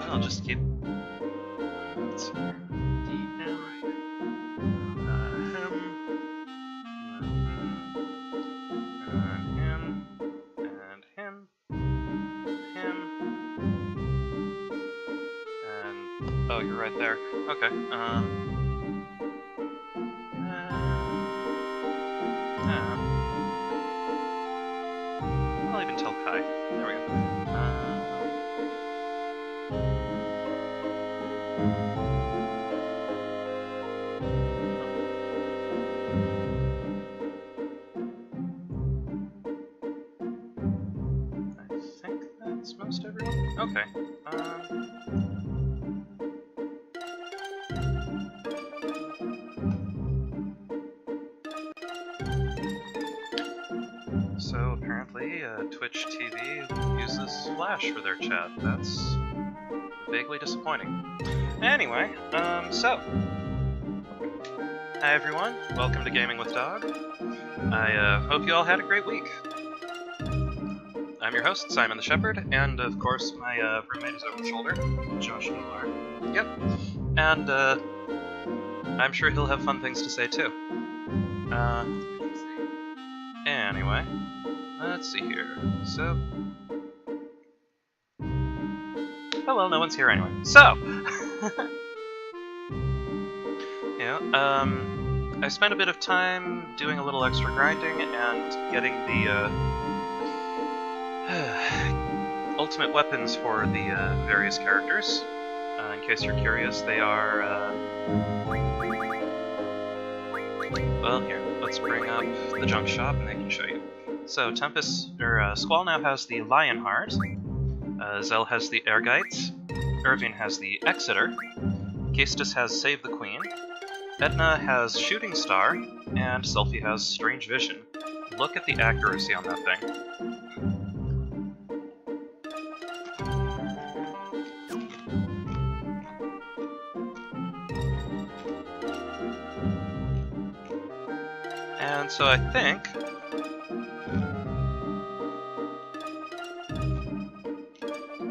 I'll just keep. Let's see. Him, and him, and oh, you're right there. Okay. I'll even tell Kai. There we go. I think that's most everyone. Okay. So apparently, Twitch TV uses Flash for their chat. That's vaguely disappointing. Anyway, so hi everyone, welcome to Gaming with Dog. I hope you all had a great week. I'm your host, Simon the Shepherd, and of course my roommate is over the shoulder, Josh Miller. Yep, and I'm sure he'll have fun things to say too. Anyway, let's see here. So, oh well, no one's here anyway. So, I spent a bit of time doing a little extra grinding and getting the ultimate weapons for the various characters. In case you're curious, they are. Well, here, let's bring up the junk shop and they can show you. So, Squall now has the Lionheart, Zell has the Ergite, Irving has the Exeter, Gestus has Save the Queen, Edna has Shooting Star, and Selfie has Strange Vision. Look at the accuracy on that thing. And so I think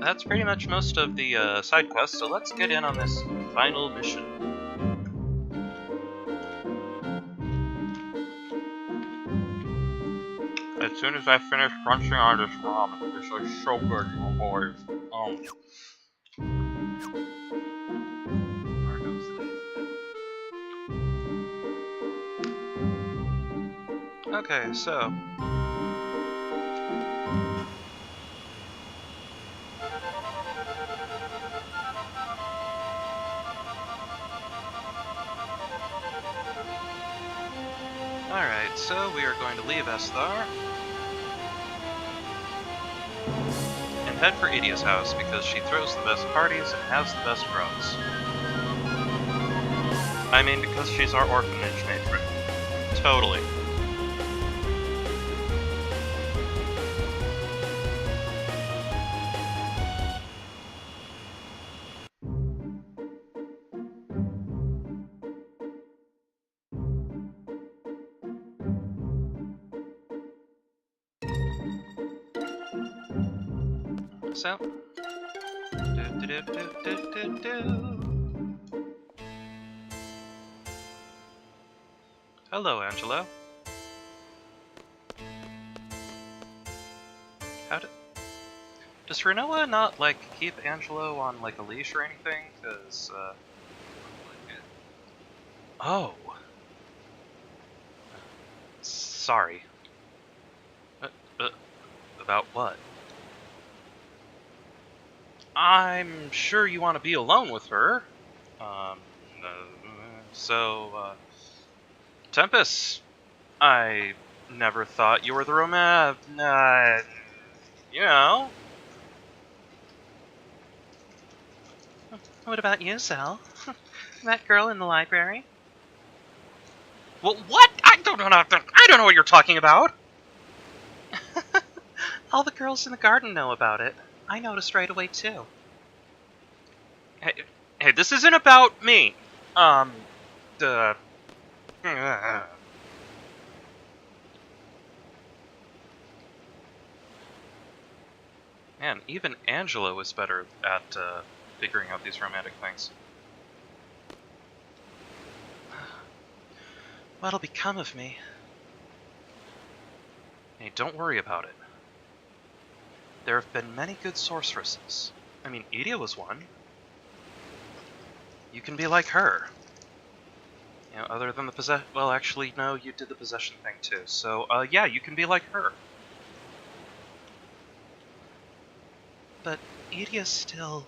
that's pretty much most of the side quests, so let's get in on this final mission. As soon as I finish crunching on this ramen, this is so good, oh boys. Okay, so alright, so we are going to leave Esthar and head for Edea's house because she throws the best parties and has the best bros. I mean, because she's our orphanage matron. Totally. So, hello, Angelo. Does Rinoa not, like, keep Angelo on, like, a leash or anything? Cause, oh. Sorry. About what? I'm sure you want to be alone with her. Tempest, I never thought you were the you know. What about you, Zell? That girl in the library? Well, what? I don't know what you're talking about. All the girls in the garden know about it. I noticed right away, too. Hey, this isn't about me. The. Man, even Angelo is better at figuring out these romantic things. What'll become of me? Hey, don't worry about it. There have been many good sorceresses. I mean, Edea was one. You can be like her. You know, other than the well, actually, no, you did the possession thing too. So, yeah, you can be like her. But Edea's still...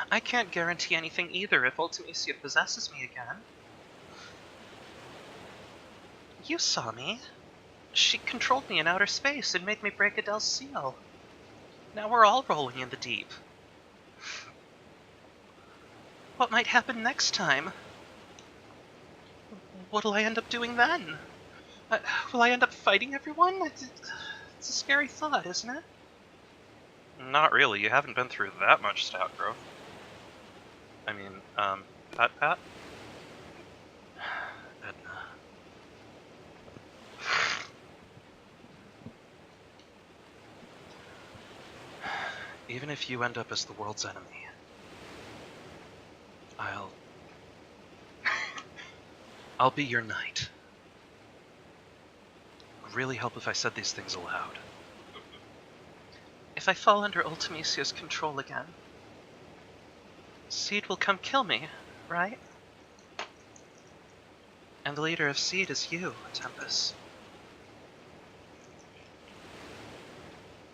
I can't guarantee anything either if Ultimecia possesses me again. You saw me. She controlled me in outer space and made me break Adel's seal. Now we're all rolling in the deep. What might happen next time? What'll I end up doing then? Will I end up fighting everyone? It's a scary thought, isn't it? Not really. You haven't been through that much stat growth. I mean, Pat? Edna. Even if you end up as the world's enemy, I'll be your knight. It would really help if I said these things aloud. If I fall under Ultimecia's control again, Seed will come kill me, right? And the leader of Seed is you, Tempest.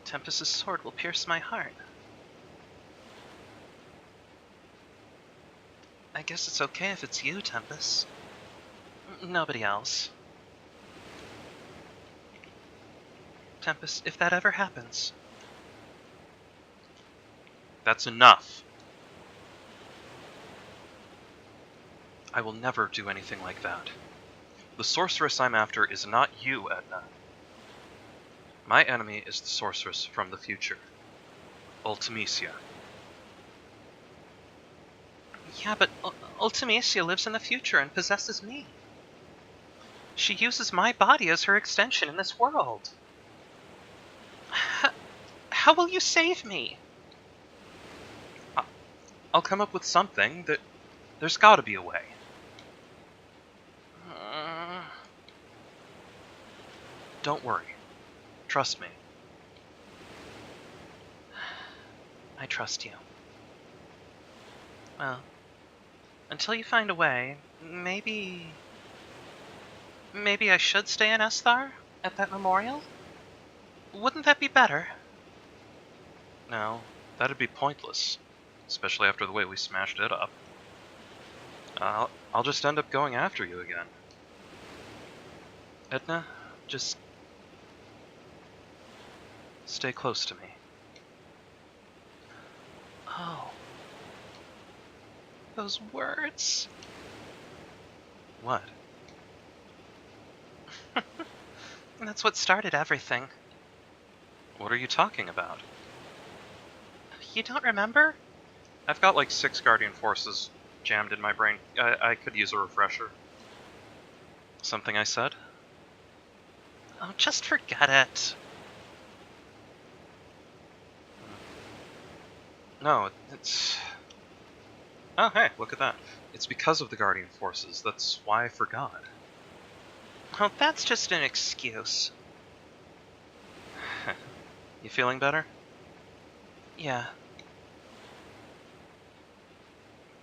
Tempest's sword will pierce my heart. I guess it's okay if it's you, Tempest. Nobody else. Tempest, if that ever happens... That's enough. I will never do anything like that. The sorceress I'm after is not you, Edna. My enemy is the sorceress from the future. Ultimecia. Yeah, but Ultimecia lives in the future and possesses me. She uses my body as her extension in this world. How will you save me? I'll come up with something. There's gotta be a way. Don't worry. Trust me. I trust you. Well, until you find a way, maybe I should stay in Esthar at that memorial? Wouldn't that be better? No, that'd be pointless. Especially after the way we smashed it up. I'll just end up going after you again. Edna, just stay close to me. Oh. Those words. What? That's what started everything. What are you talking about? You don't remember? I've got like 6 Guardian Forces jammed in my brain. I could use a refresher. Something I said? Oh, just forget it. No, it's... Oh, hey, look at that. It's because of the Guardian Forces. That's why I forgot. Oh, that's just an excuse. You feeling better? Yeah.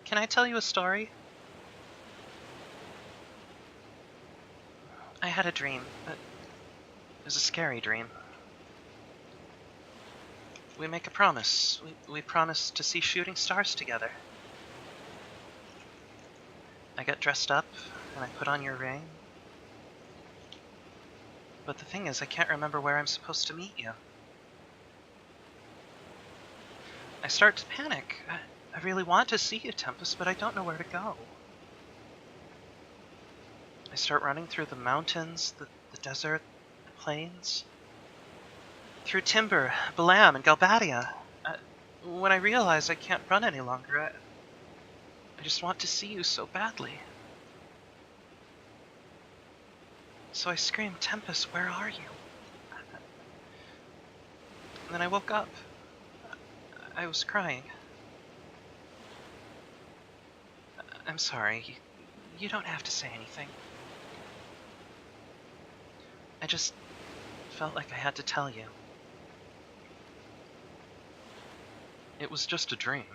Can I tell you a story? I had a dream, but it was a scary dream. We make a promise. We promise to see shooting stars together. I get dressed up, and I put on your ring. But the thing is, I can't remember where I'm supposed to meet you. I start to panic. I really want to see you, Tempest, but I don't know where to go. I start running through the mountains, the desert, the plains. Through Timber, Balam, and Galbadia. When I realize I can't run any longer, I just want to see you so badly. So I scream, Tempest, where are you? And then I woke up. I was crying. I'm sorry. You don't have to say anything. I just felt like I had to tell you. It was just a dream.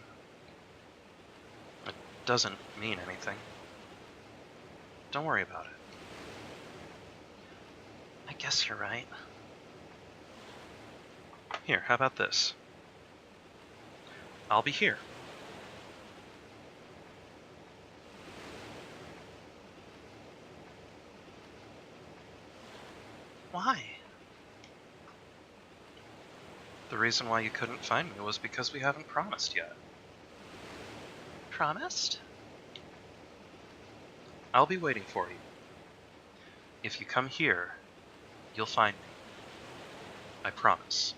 It doesn't mean anything. Don't worry about it. I guess you're right. Here, how about this? I'll be here. Why? The reason why you couldn't find me was because we haven't promised yet. Promised? I'll be waiting for you. If you come here, you'll find me. I promise.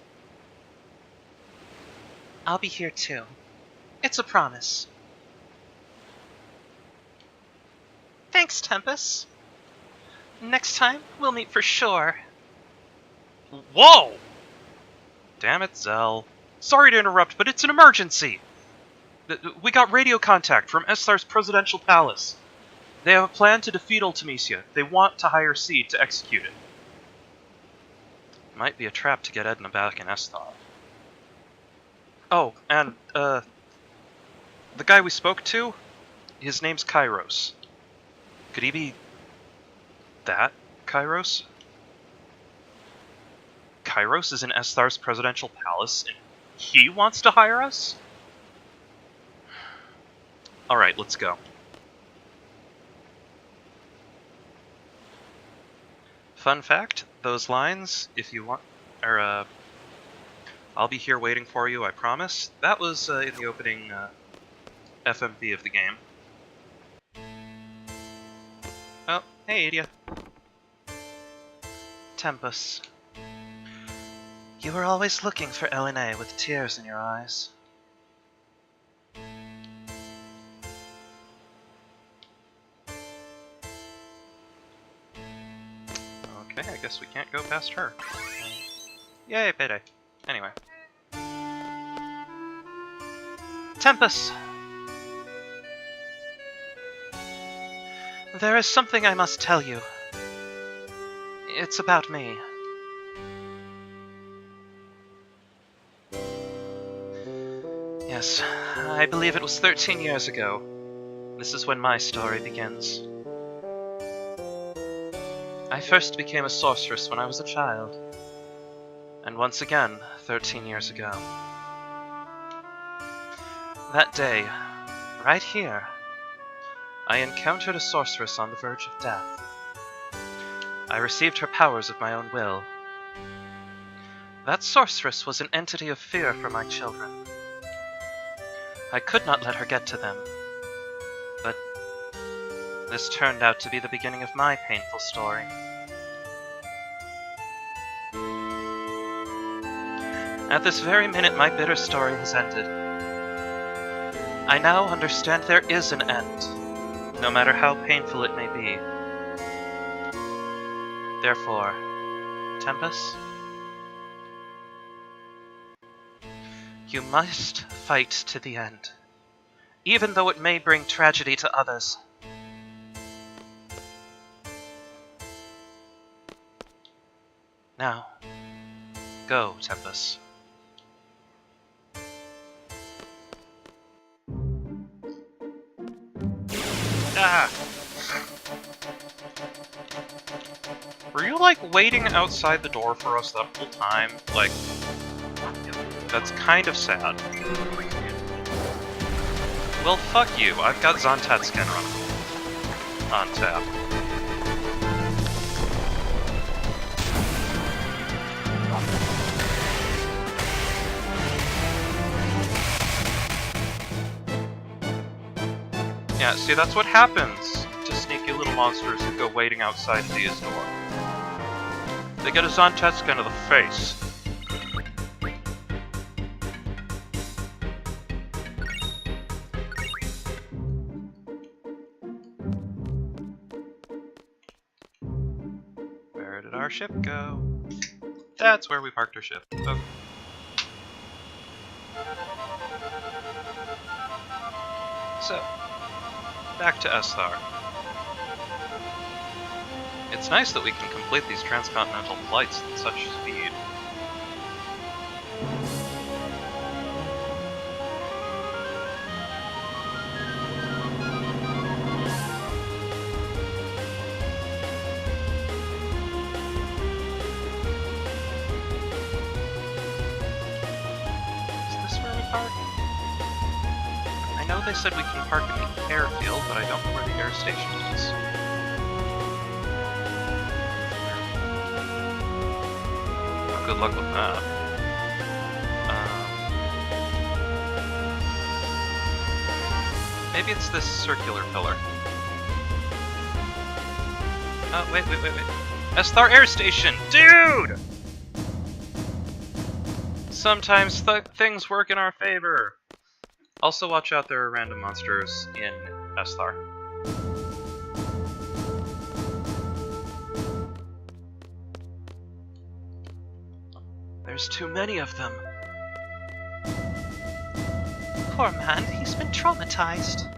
I'll be here too. It's a promise. Thanks, Tempest. Next time, we'll meet for sure. Whoa! Damn it, Zell. Sorry to interrupt, but it's an emergency! We got radio contact from Esthar's presidential palace. They have a plan to defeat Ultimecia. They want to hire Seed to execute it. Might be a trap to get Edna back in Esthar. Oh, and, the guy we spoke to, his name's Kairos. Could he be that Kairos? Kairos is in Esthar's presidential palace, and he wants to hire us? Alright, let's go. Fun fact, those lines, if you want, are, I'll be here waiting for you, I promise. That was in the opening FMV of the game. Oh, hey, Edea. Tempest. You were always looking for Elena with tears in your eyes. Okay, I guess we can't go past her. Yay, payday. Anyway. Tempest! There is something I must tell you. It's about me. Yes, I believe it was 13 years ago. This is when my story begins. I first became a sorceress when I was a child. And once again, 13 years ago. That day, right here, I encountered a sorceress on the verge of death. I received her powers of my own will. That sorceress was an entity of fear for my children. I could not let her get to them. But this turned out to be the beginning of my painful story. At this very minute, my bitter story has ended. I now understand there is an end, no matter how painful it may be. Therefore, Tempest, you must fight to the end, even though it may bring tragedy to others. Now, go, Tempest. Ah! Were you, like, waiting outside the door for us that whole time? Like, That's kind of sad. Well, fuck you. I've got Zontatskin on tap. Yeah, see, that's what happens to sneaky little monsters who go waiting outside Edea's door. They get a Zontatskin to the face. Where did our ship go? That's where we parked our ship. Okay. So, back to Esthar. It's nice that we can complete these transcontinental flights at such speed. Is this where we park? I know they said we can park in the airfield, but I don't know where the air station is. Oh, good luck with that. Maybe it's this circular pillar. Oh, wait. Esthar Air Station! Dude! Sometimes things work in our favor. Also, watch out, there are random monsters in Esthar. There's too many of them. Poor man, he's been traumatized.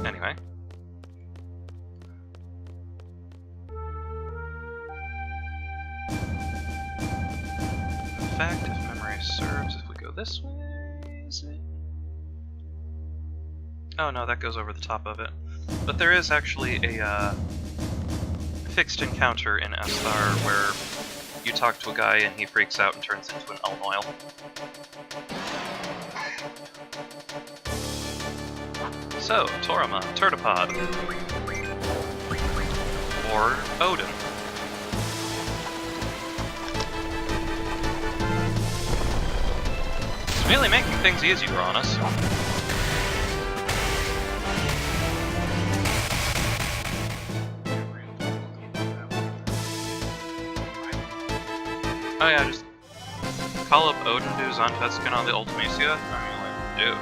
Anyway. In fact, if memory serves, if we go this way, is it? Oh no, that goes over the top of it. But there is actually a fixed encounter in Esthar where you talk to a guy and he freaks out and turns into an elm oil. So, Torama, Turtipod. Or Odin. It's really making things easier on us. Oh yeah, just call up Odin, do Zontatskin on the Ultimacia. I mean, like, dude.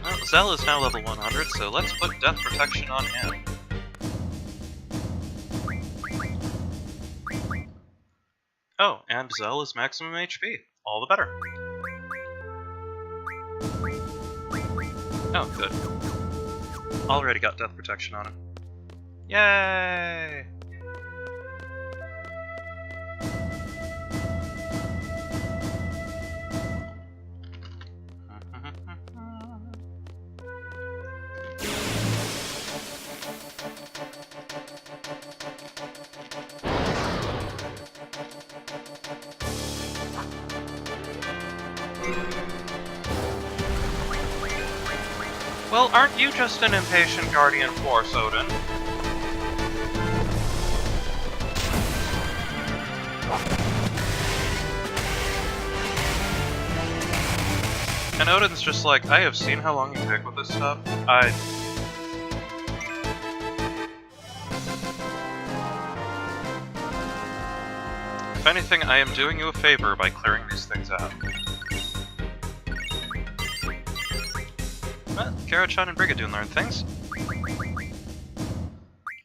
Well, Zell is now level 100, so let's put Death Protection on him. Oh, and Zell is maximum HP. All the better. Oh, good. Already got Death Protection on him. Yay! Well, aren't you just an impatient guardian force, Odin? And Odin's just like, I have seen how long you take with this stuff. If anything, I am doing you a favor by clearing these things out. Well, Karachan and Brigadoon learn things.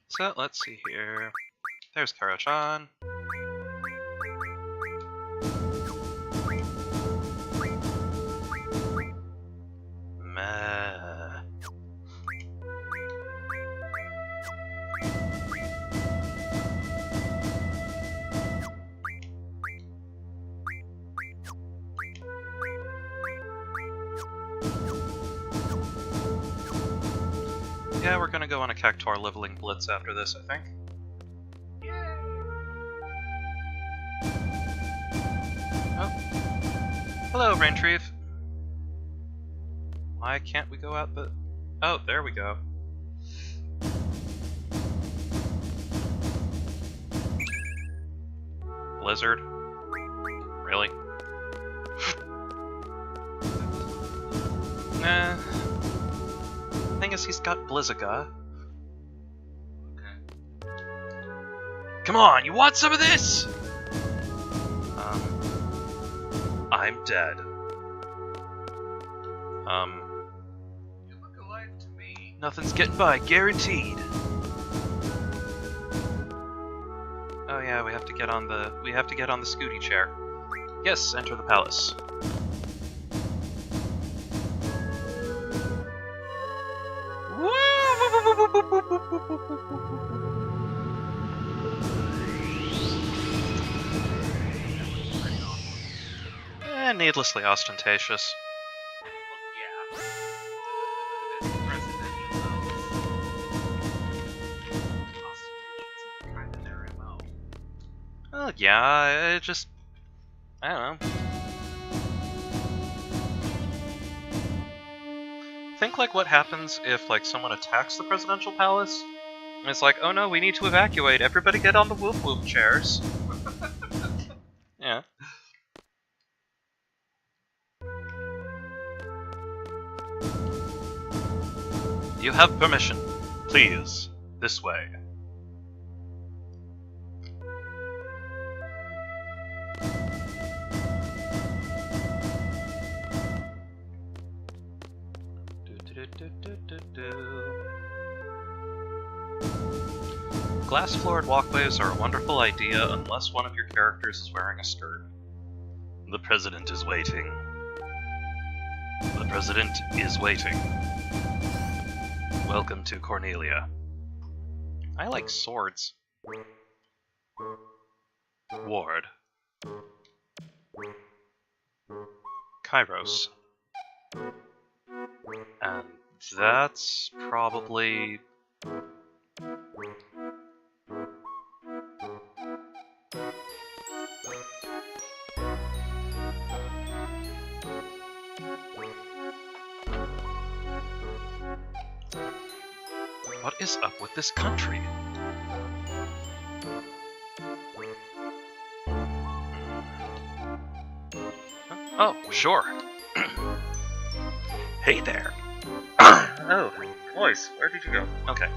So, let's see here. There's Karachan. Meh. Yeah, we're gonna go on a Cactuar leveling blitz after this, I think. Oh. Hello, Raintreve. Why can't we go out the... Oh, there we go. Blizzard? Really? Nah. Thing is, he's got Blizzaga. Okay. Come on, you want some of this? I'm dead. You look alive to me. Nothing's getting by, guaranteed. Oh yeah, we have to get on the Scooty chair. Yes, enter the palace. Needlessly ostentatious. Well, yeah, it just... I don't know. Think like what happens if like someone attacks the presidential palace, and it's like, oh no, we need to evacuate, everybody get on the whoop whoop chairs. Yeah. You have permission. Please, this way. Glass-floored walkways are a wonderful idea unless one of your characters is wearing a skirt. The president is waiting. The president is waiting. Welcome to Cornelia. I like swords. Ward. Kairos. And that's probably... What is up with this country? Oh, sure. Hey there. Oh, voice, where did you go? Okay.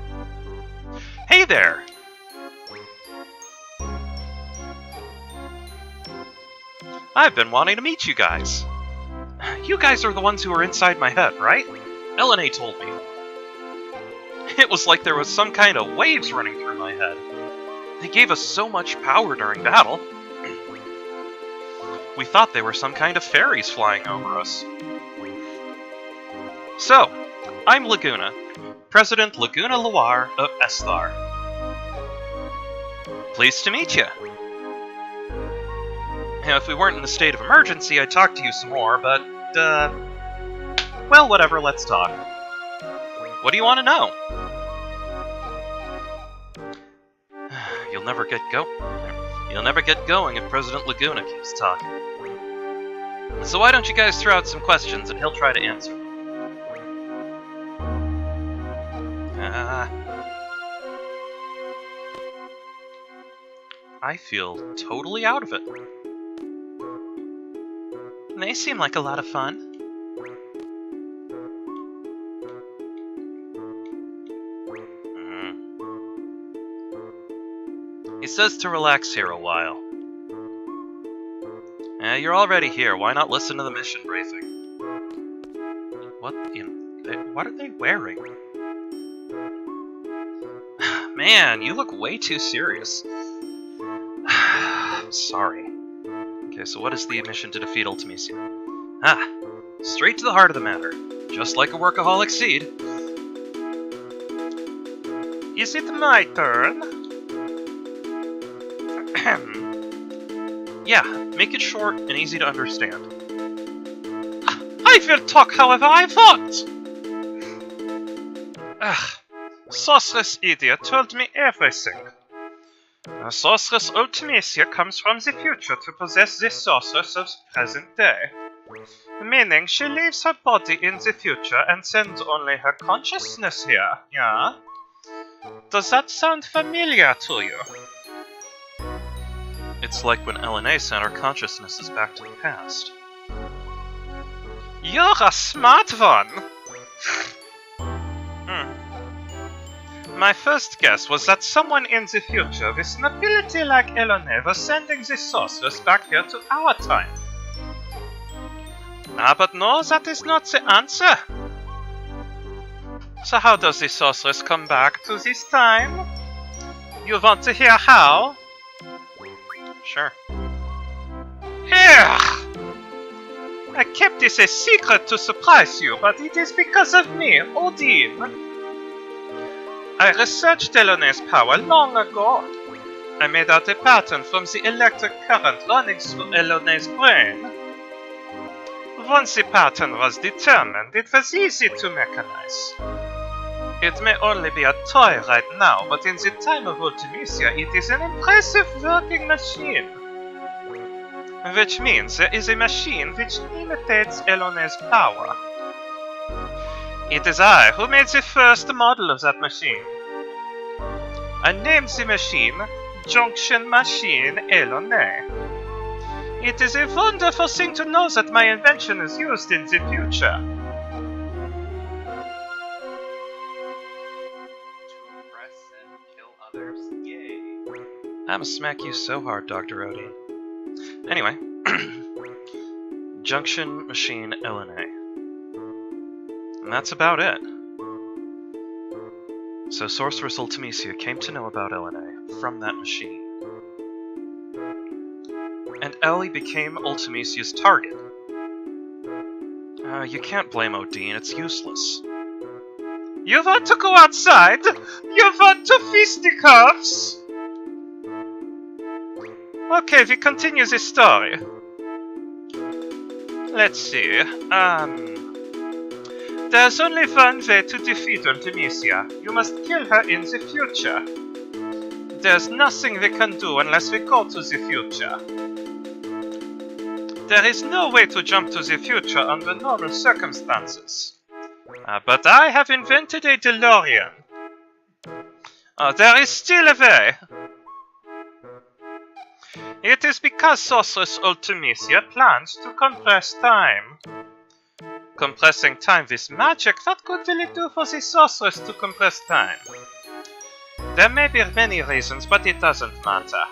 Hey there! I've been wanting to meet you guys. You guys are the ones who are inside my head, right? LNA told me. It was like there was some kind of waves running through my head. They gave us so much power during battle. We thought they were some kind of fairies flying over us. So, I'm Laguna, President Laguna Loire of Esthar. Pleased to meet you. Now, if we weren't in a state of emergency, I'd talk to you some more, but, well, whatever, let's talk. What do you want to know? You'll never get going if President Laguna keeps talking. So why don't you guys throw out some questions and he'll try to answer them. I feel totally out of it. They seem like a lot of fun. He says to relax here a while. You're already here, why not listen to the mission briefing? What are they wearing? Man, you look way too serious. Sorry. Okay, so what is the mission to defeat Ultimisia? Straight to the heart of the matter. Just like a workaholic seed. Is it my turn? Yeah, make it short and easy to understand. I will talk however I want! Sorceress Edea told me everything. Sorceress Ultimisia comes from the future to possess the sorceress of the present day. Meaning she leaves her body in the future and sends only her consciousness here, yeah? Does that sound familiar to you? It's like when LNA sent our consciousnesses back to the past. You're a smart one! My first guess was that someone in the future with an ability like Elone was sending the sorceress back here to our time. But no, that is not the answer. So how does the sorceress come back to this time? You want to hear how? Sure. Here! I kept this a secret to surprise you, but it is because of me, Odine. I researched Elone's power long ago. I made out a pattern from the electric current running through Elone's brain. Once the pattern was determined, it was easy to mechanize. It may only be a toy right now, but in the time of Ultimisia, it is an impressive working machine. Which means there is a machine which imitates Elone's power. It is I who made the first model of that machine. I named the machine Junction Machine Elone. It is a wonderful thing to know that my invention is used in the future. I'ma smack you so hard, Dr. Odine. Anyway, Junction Machine LNA. And that's about it. So Sorceress Ultimisia came to know about LNA from that machine. And Ellie became Ultimisia's target. You can't blame Odine, it's useless. You want to go outside? You want to fisticuffs? Okay, we continue the story. Let's see, there's only one way to defeat Ultimisia. You must kill her in the future. There's nothing we can do unless we go to the future. There is no way to jump to the future under normal circumstances. But I have invented a DeLorean. There is still a way. It is because Sorceress Ultimisia plans to compress time. Compressing time with magic, what good will it do for the sorceress to compress time? There may be many reasons, but it doesn't matter.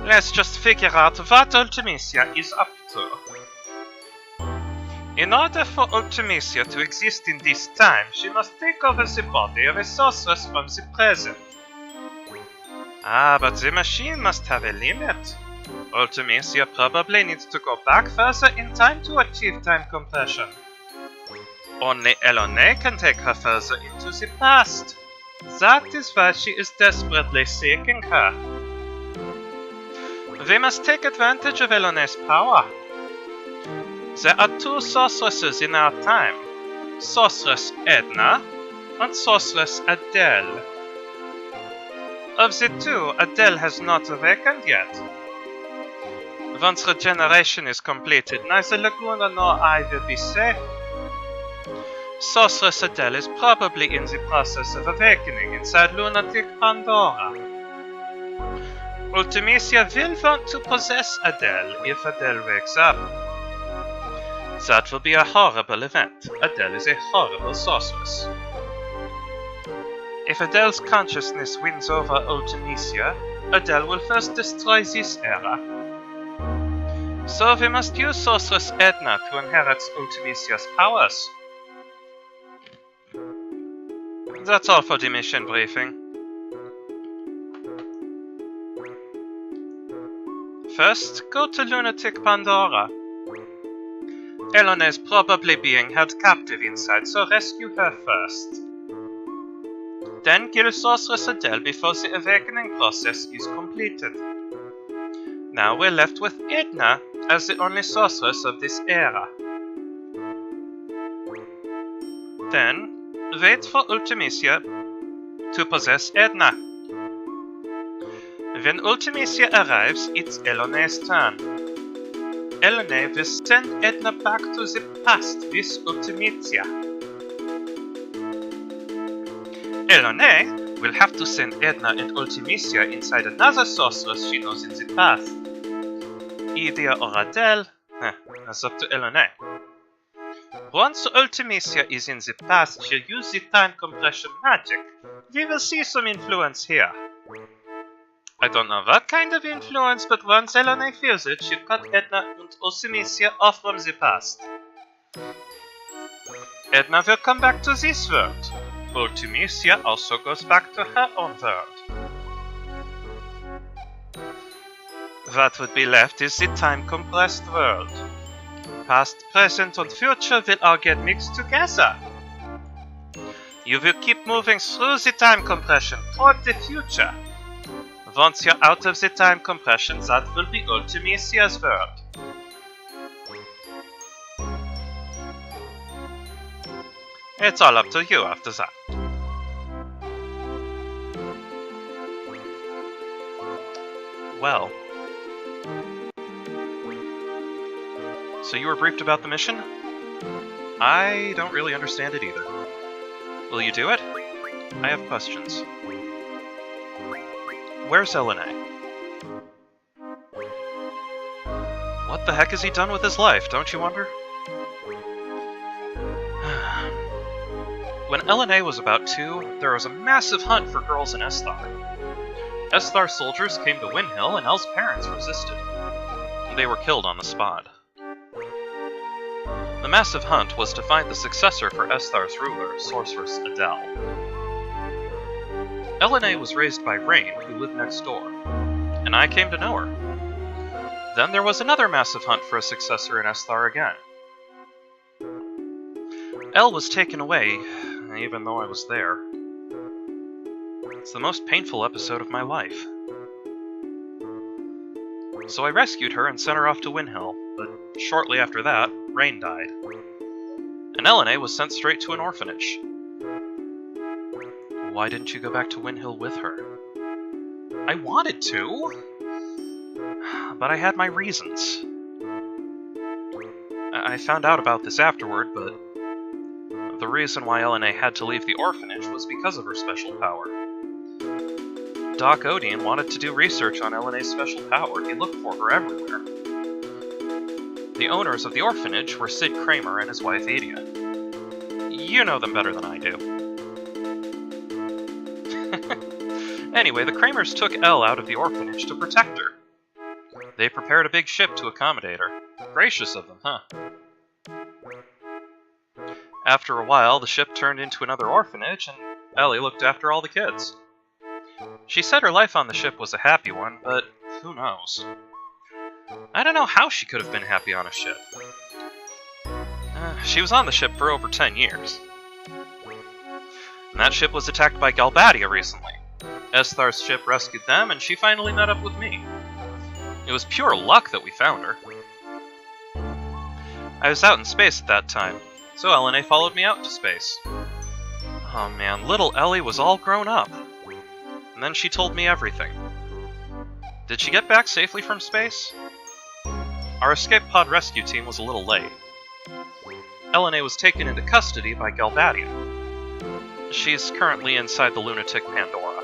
Let's just figure out what Ultimisia is up to. In order for Ultimisia to exist in this time, she must take over the body of a sorceress from the present. But the machine must have a limit. Ultimisia probably needs to go back further in time to achieve time compression. Only Elone can take her further into the past. That is why she is desperately seeking her. We must take advantage of Elone's power. There are two sorceresses in our time, Sorceress Edna and Sorceress Adel. Of the two, Adel has not awakened yet. Once regeneration is completed, neither Laguna nor I will be safe. Sorceress Adel is probably in the process of awakening inside Lunatic Pandora. Ultimisia will want to possess Adel if Adel wakes up. That will be a horrible event. Adel is a horrible sorceress. If Adel's consciousness wins over Ultimisia, Adel will first destroy this era. So we must use Sorceress Edna to inherit Ultimisia's powers. That's all for the mission briefing. First, go to Lunatic Pandora. Elone is probably being held captive inside, so rescue her first. Then kill Sorceress Adel before the awakening process is completed. Now we're left with Edna as the only sorceress of this era. Then, wait for Ultimisia to possess Edna. When Ultimisia arrives, it's Elone's turn. Elone will send Edna back to the past with Ultimisia. Elone will have to send Edna and Ultimisia inside another sorceress she knows in the past. Edea or Adel, that's up to Elone. Once Ultimisia is in the past, she'll use the time compression magic. We will see some influence here. I don't know what kind of influence, but once Elone feels it, she'll cut Edna and Ultimisia off from the past. Edna will come back to this world. Ultimisia also goes back to her own world. What would be left is the time-compressed world. Past, present, and future will all get mixed together. You will keep moving through the time compression toward the future. Once you're out of the time compression, that will be Ultimisia's world. It's all up to you after that. Well. So you were briefed about the mission? I don't really understand it either. Will you do it? I have questions. Where's Elone? What the heck has he done with his life, don't you wonder? When Elone was about 2, there was a massive hunt for girls in Esthar. Esthar soldiers came to Windhill and Elle's parents resisted. They were killed on the spot. The massive hunt was to find the successor for Esthar's ruler, Sorceress Adel. Elone was raised by Rain, who lived next door, and I came to know her. Then there was another massive hunt for a successor in Esthar again. Elle was taken away, even though I was there. It's the most painful episode of my life. So I rescued her and sent her off to Windhill, but shortly after that, Rain died. And Elone was sent straight to an orphanage. Why didn't you go back to Windhill with her? I wanted to, but I had my reasons. I found out about this afterward, but the reason why Elone had to leave the orphanage was because of her special power. Doc Odine wanted to do research on Elone's special power. He looked for her everywhere. The owners of the orphanage were Sid Kramer and his wife Edea. You know them better than I do. Anyway, the Kramers took Elle out of the orphanage to protect her. They prepared a big ship to accommodate her. Gracious of them, huh? After a while, the ship turned into another orphanage, and Ellie looked after all the kids. She said her life on the ship was a happy one, but who knows? I don't know how she could have been happy on a ship. She was on the ship for over 10 years. And that ship was attacked by Galbadia recently. Esthar's ship rescued them, and she finally met up with me. It was pure luck that we found her. I was out in space at that time, so Elone followed me out to space. Oh man, little Ellie was all grown up. And then she told me everything. Did she get back safely from space? Our escape pod rescue team was a little late. Elone was taken into custody by Galbadia. She's currently inside the Lunatic Pandora.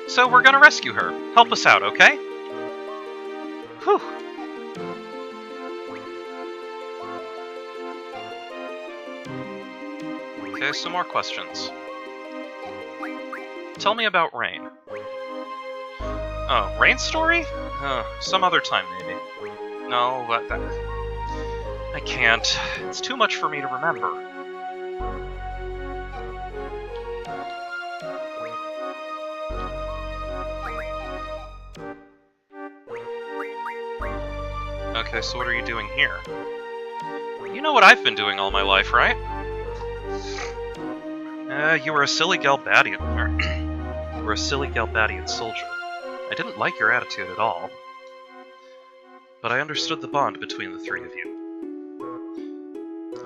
So we're gonna rescue her. Help us out, okay? Whew. Okay, some more questions. Tell me about Rain. Oh, Rain's story? Some other time, maybe. No, I can't. It's too much for me to remember. Okay, so what are you doing here? You know what I've been doing all my life, right? You were a silly Galbadian. You were a silly Galbadian soldier. I didn't like your attitude at all. But I understood the bond between the three of you.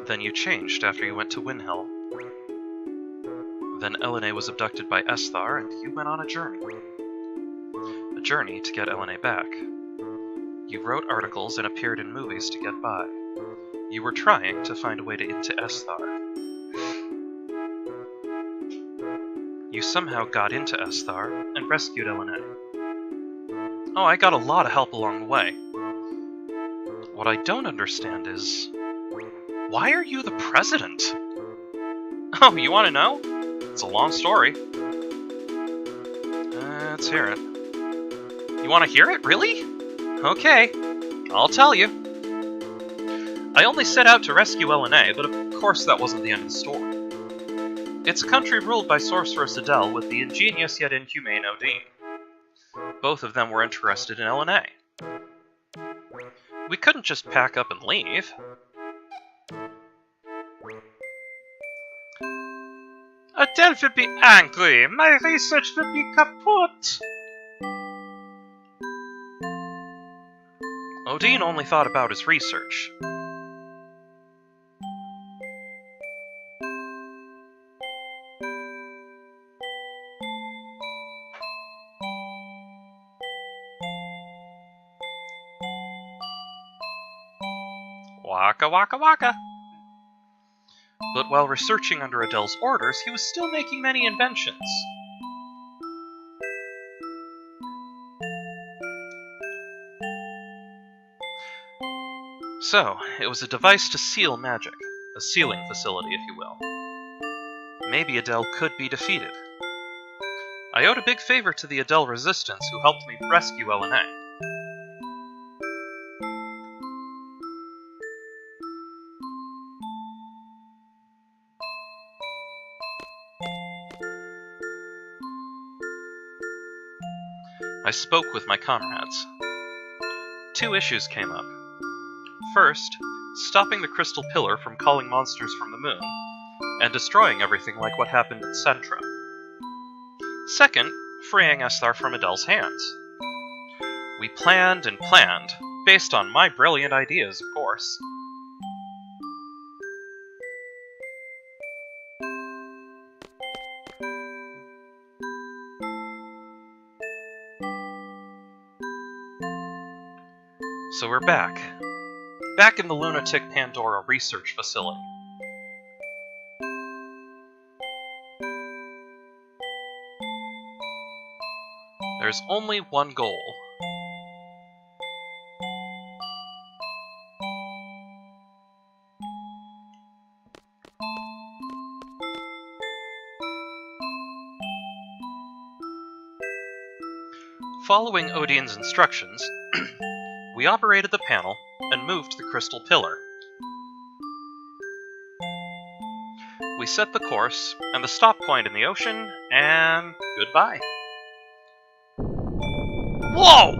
Then you changed after you went to Windhill. Then Elene was abducted by Esthar, and you went on a journey. A journey to get Elene back. You wrote articles and appeared in movies to get by. You were trying to find a way into Esthar. You somehow got into Esthar and rescued Elene. Oh, I got a lot of help along the way. What I don't understand is... why are you the president? Oh, you want to know? It's a long story. Let's hear it. You want to hear it? Really? Okay, I'll tell you. I only set out to rescue Elene, but of course that wasn't the end of the story. It's a country ruled by Sorceress Adel with the ingenious yet inhumane Odine. Both of them were interested in Elene. We couldn't just pack up and leave. Adel would be angry. My research would be kaput. Odine only thought about his research. Waka waka waka. But while researching under Adel's orders, he was still making many inventions. So, it was a device to seal magic, a sealing facility, if you will. Maybe Adel could be defeated. I owed a big favor to the Adel resistance who helped me rescue Elene. I spoke with my comrades. 2 issues came up. First, stopping the crystal pillar from calling monsters from the moon, and destroying everything like what happened at Centra. Second, freeing Esthar from Adel's hands. We planned and planned, based on my brilliant ideas, of course. So we're back. Back in the Lunatic Pandora research facility. There's only one goal. Following Odine's instructions, we operated the panel and moved the crystal pillar. We set the course and the stop point in the ocean, and goodbye. Whoa!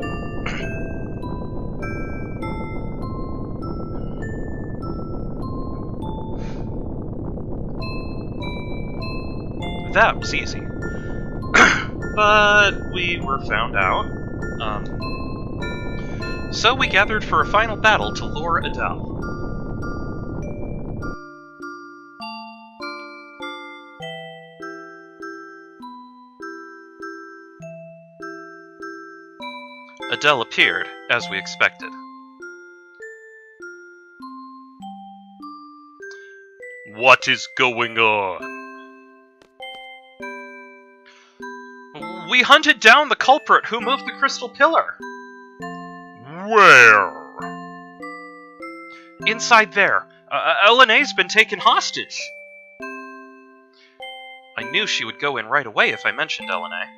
That was easy. But we were found out. So we gathered for a final battle to lure Adel. Adel appeared, as we expected. What is going on? We hunted down the culprit who moved the crystal pillar. Where? Inside there. Elene's been taken hostage. I knew she would go in right away if I mentioned Elene.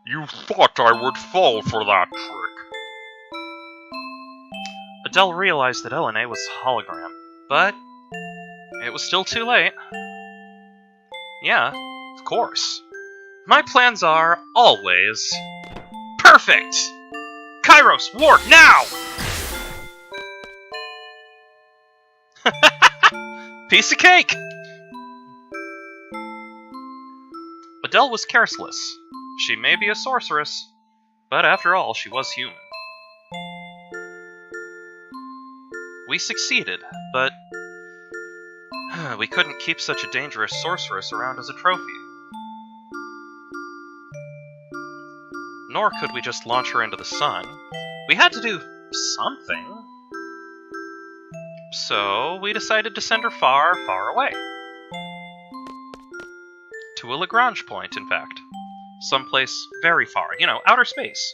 You thought I would fall for that trick. Adel realized that Elene was a hologram, but it was still too late. Yeah, of course. My plans are always perfect! Kairos, warp now! Piece of cake! Adel was careless. She may be a sorceress, but after all, she was human. We succeeded, but we couldn't keep such a dangerous sorceress around as a trophy. Nor could we just launch her into the sun. We had to do something. So we decided to send her far, far away. To a Lagrange point, in fact. Someplace very far, you know, outer space.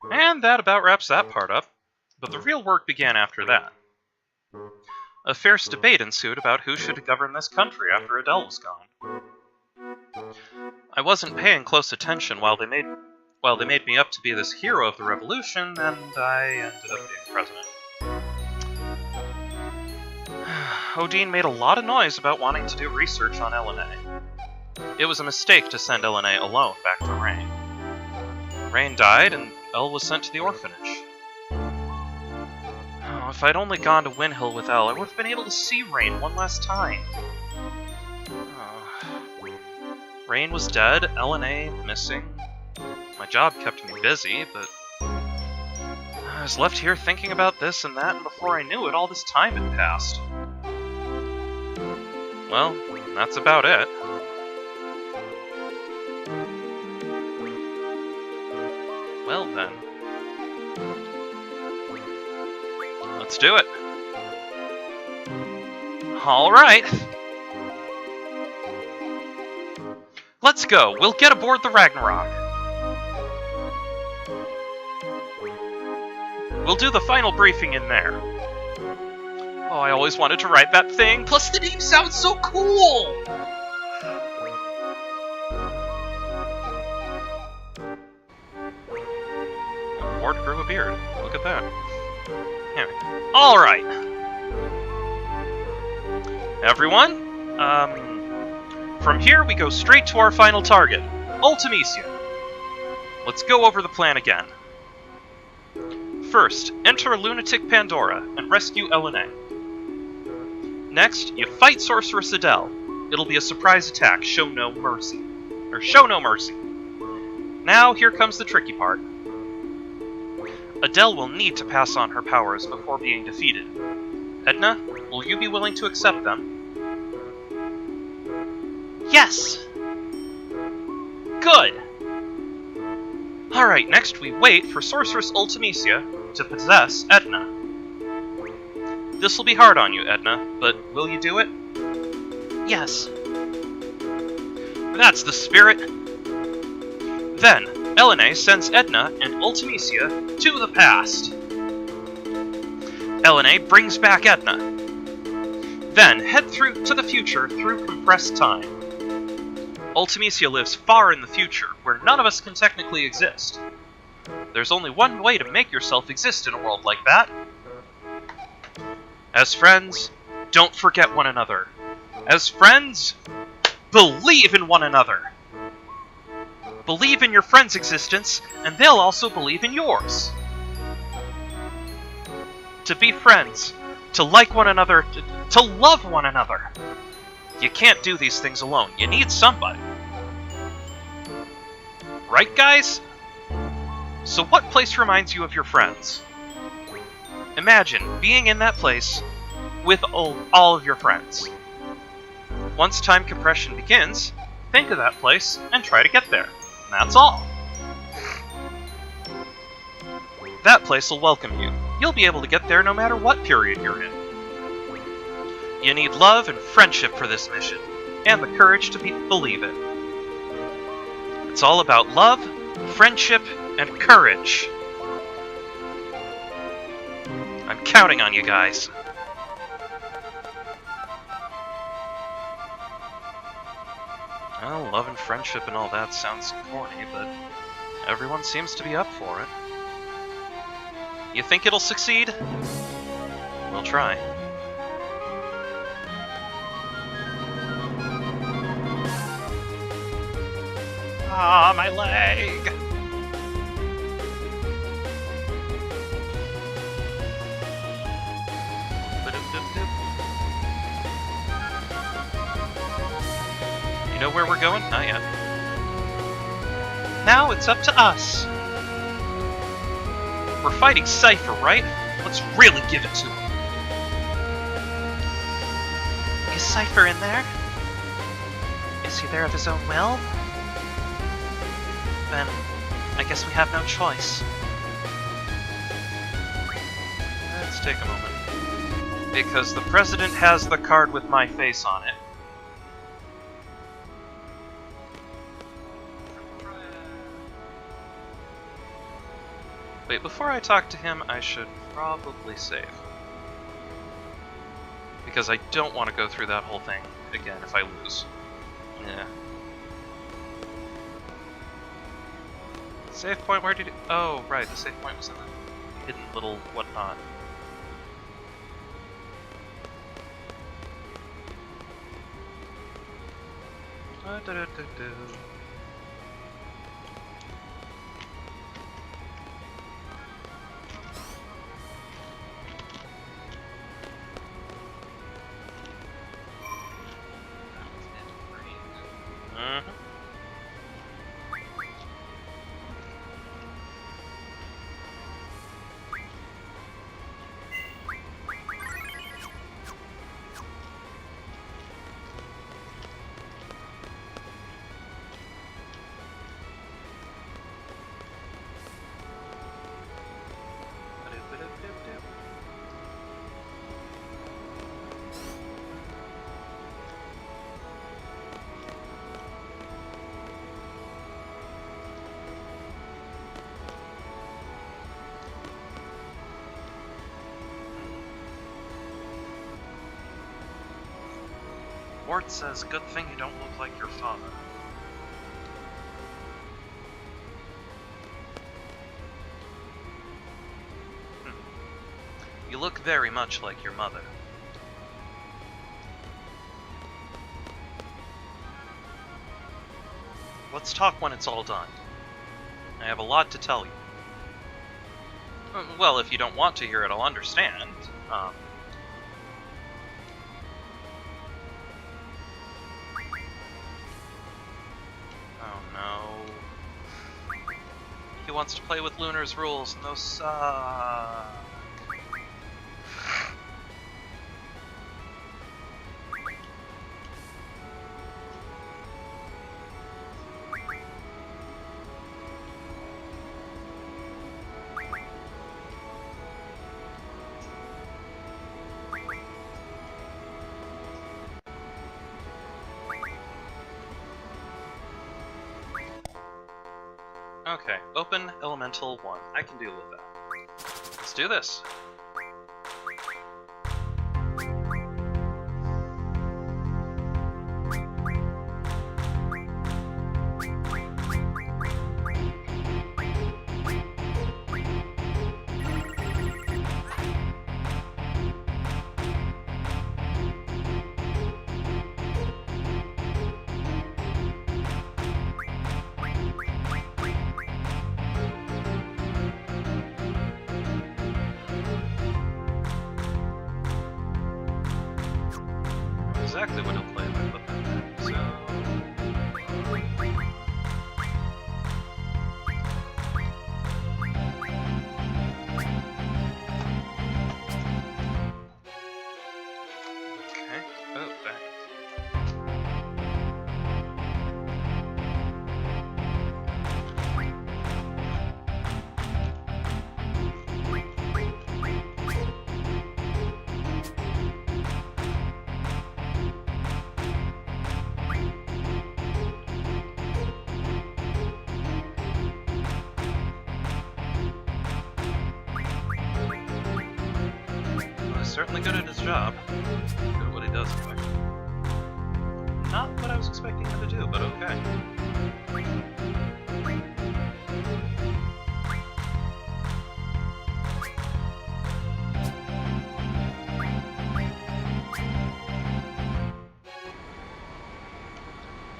And that about wraps that part up, but the real work began after that. A fierce debate ensued about who should govern this country after Adel was gone. I wasn't paying close attention while they made me up to be this hero of the revolution, and I ended up being president. Odine made a lot of noise about wanting to do research on Elena. It was a mistake to send Elena alone back to Rain. Rain died, and Elle was sent to the orphanage. Oh, if I'd only gone to Windhill with Elle, I would have been able to see Rain one last time. Oh. Rain was dead, Elena missing. My job kept me busy, but I was left here thinking about this and that, and before I knew it, all this time had passed. Well, that's about it. Well then. Let's do it. Alright. Let's go. We'll get aboard the Ragnarok. We'll do the final briefing in there. Oh, I always wanted to write that thing. Plus the name sounds so cool! Ward grew a beard. Look at that. Anyway. Alright. Everyone, from here we go straight to our final target, Ultimisia. Let's go over the plan again. First, enter Lunatic Pandora and rescue Elena. Next, you fight Sorceress Adel. It'll be a surprise attack, show no mercy. Now, here comes the tricky part. Adel will need to pass on her powers before being defeated. Edna, will you be willing to accept them? Yes! Good! Alright, next we wait for Sorceress Ultimisia to possess Edna. This will be hard on you, Edna, but will you do it? Yes. That's the spirit! Then, Elena sends Edna and Ultimisia to the past. Elena brings back Edna. Then, head through to the future through compressed time. Ultimisia lives far in the future, where none of us can technically exist. There's only one way to make yourself exist in a world like that. As friends, don't forget one another. As friends, believe in one another. Believe in your friend's existence, and they'll also believe in yours. To be friends, to like one another, to love one another. You can't do these things alone. You need somebody. Right, guys? So what place reminds you of your friends? Imagine being in that place with all of your friends. Once time compression begins, think of that place and try to get there. And that's all. That place will welcome you. You'll be able to get there no matter what period you're in. You need love and friendship for this mission, and the courage to believe it. It's all about love, friendship, and courage. I'm counting on you guys. Well, love and friendship and all that sounds corny, but everyone seems to be up for it. You think it'll succeed? We'll try. Ah, my leg! You know where we're going? Not yet. Now it's up to us. We're fighting Seifer, right? Let's really give it to him. Is Seifer in there? Is he there of his own will? Then, I guess we have no choice. Let's take a moment. Because the President has the card with my face on it. Wait, before I talk to him, I should probably save. Because I don't want to go through that whole thing again if I lose. Yeah. Save point, where did it... Oh, right, the save point was in the hidden little whatnot. Ward says, good thing you don't look like your father. You look very much like your mother. Let's talk when it's all done. I have a lot to tell you. Well, if you don't want to hear it, I'll understand. Oh no. He wants to play with Lunar's rules, and those suck. Okay, open elemental 1. I can deal with that. Let's do this. Exactly what he'll play if I put that there. So... Okay. Oh, thanks. Certainly good at his job. Good at what he does, anyway. Not what I was expecting him to do, but okay.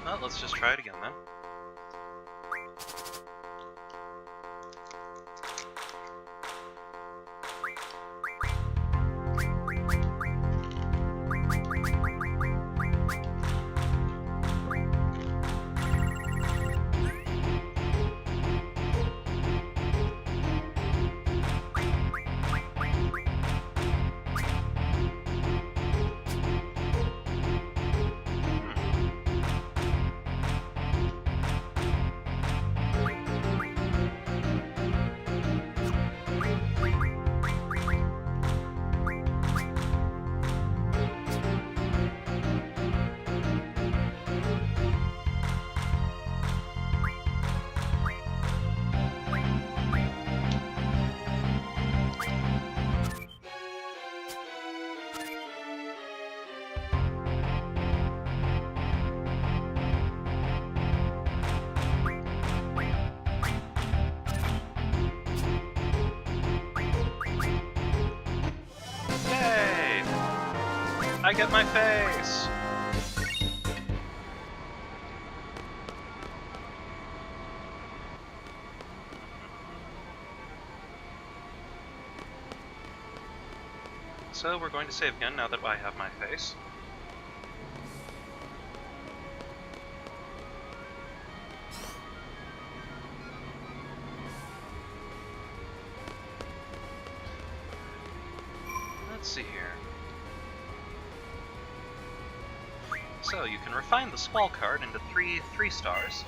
Well, let's just try it again then. I get my face! So we're going to save again now that I have my face. Let's see here. So you can refine the Squall card into 3 stars,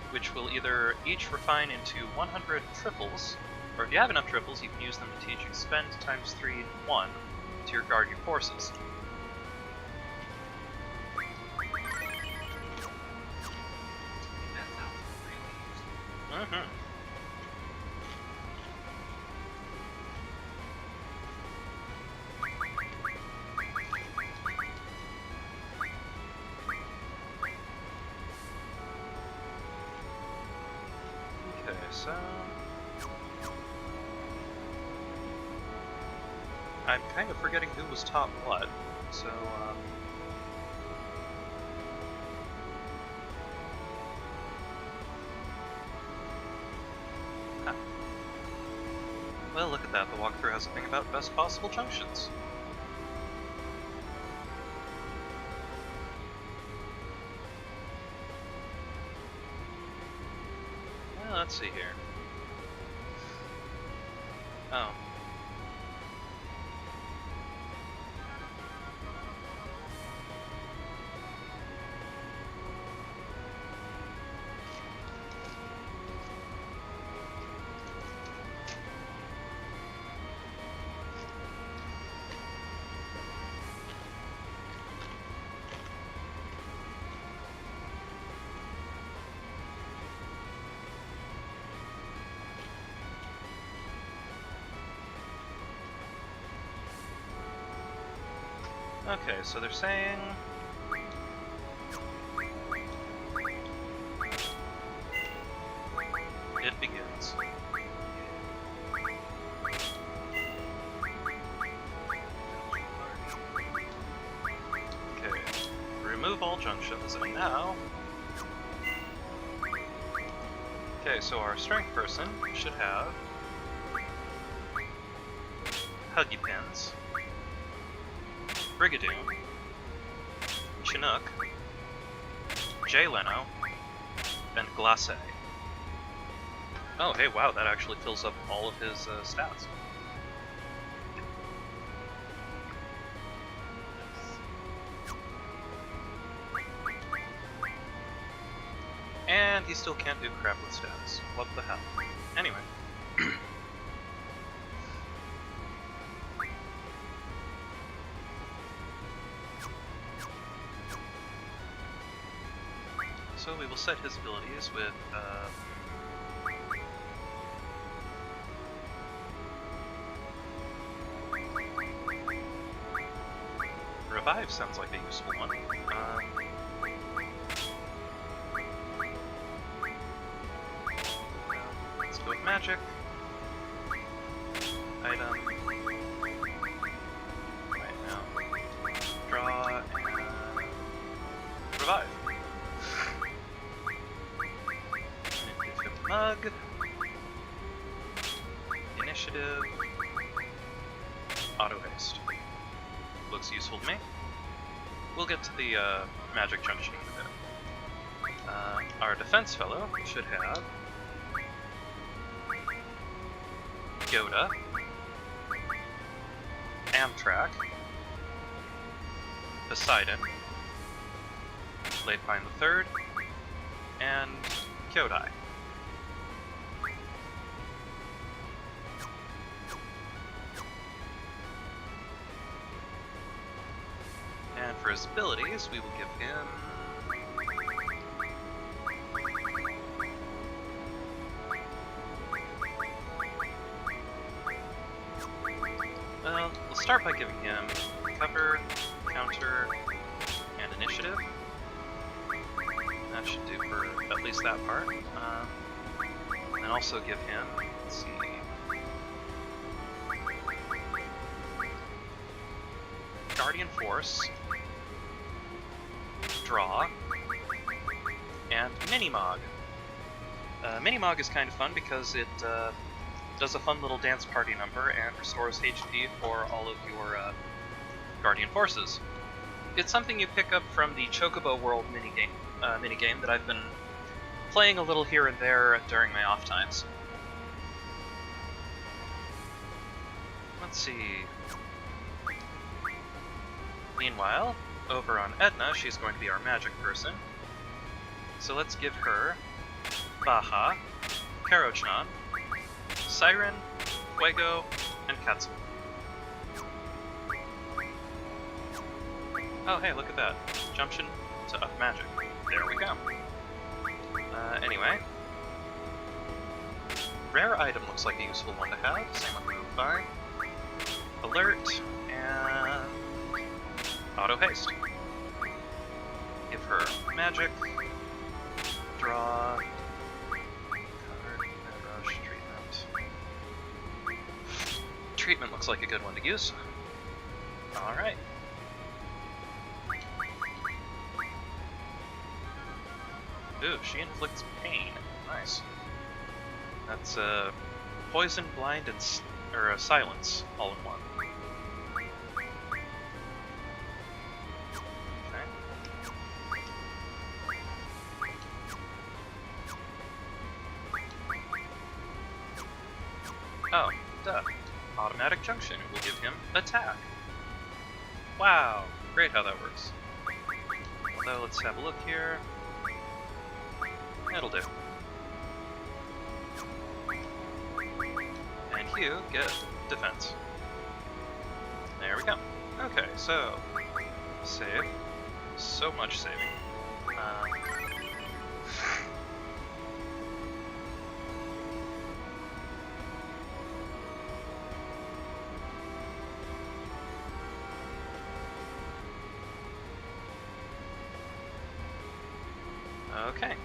which will either each refine into 100 triples, or if you have enough triples, you can use them to teach expend times 3 and 1 to your guardian forces. Okay, so I'm kind of forgetting who was taught what, so, huh. Well, look at that, the walkthrough has a thing about best possible junctions. Well, let's see here. Oh. Okay, so they're saying it begins. Okay, remove all junctions, and now... Okay, so our strength person should have Huggy Pins, Brigadoon, Chinook, Jay Leno, and Glacé. Oh, hey, wow, that actually fills up all of his stats. And he still can't do crap with stats. What the hell? Anyway. So we will set his abilities with, Revive sounds like a useful one. Let's go with Magic. Item. Right now. Draw and Revive. Mug. Initiative. Auto haste. Looks useful to me. We'll get to the magic junction in a bit. Our defense fellow should have Yoda, Amtrak, Poseidon, Latepine III, and Kyodai. And for his abilities, we will give him... Well, we'll start by giving him cover, counter, and initiative. That should do for at least that part. And also give him, let's see... Guardian Force, draw, and Minimog. Minimog is kind of fun because it does a fun little dance party number and restores HP for all of your Guardian Forces. It's something you pick up from the Chocobo World minigame that I've been playing a little here and there during my off times. Let's see. Meanwhile, over on Edna, she's going to be our magic person. So let's give her Baja, Karo-chan, Siren, Fuego, and Katsu. Oh hey, look at that. Junction to up magic. There we go. Anyway. Rare item looks like a useful one to have. Same with move by. Alert, and auto haste. Give her magic. Draw. Card, rush, treatment. Treatment looks like a good one to use. Alright. Ooh, she inflicts pain. Nice. That's poison, blind, and silence all in one. Okay. Oh, duh. Automatic junction. It will give him attack. Wow, great how that works. So let's have a look here. That'll do. And you get defense. There we go. Okay, so save. So much saving. Okay.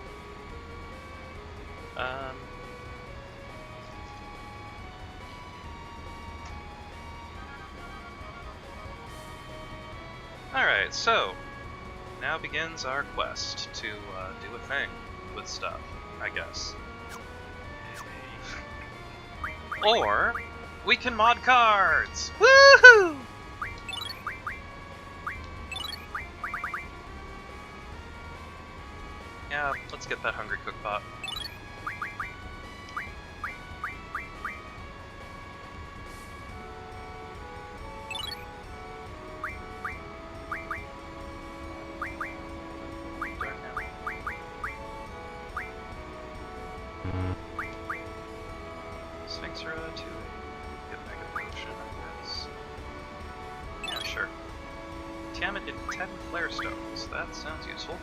Alright, so now begins our quest to do a thing with stuff, I guess. Or we can mod cards! Woohoo! Yeah, let's get that hungry cookpot. Sphinxera to get Mega Potion, I guess. Yeah, sure. Tiamat in 10 Flare Stones. That sounds useful.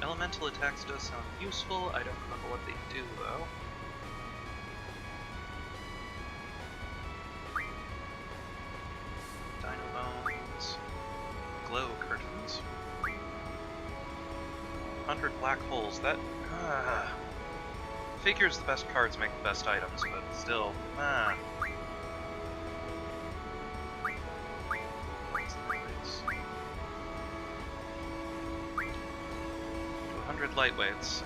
Elemental attacks does sound useful. I don't remember what they do, though. Dino Bones. Glow Curtains. 100 Black Holes. That... Figures the best cards make the best items, but still... 100 lightweights.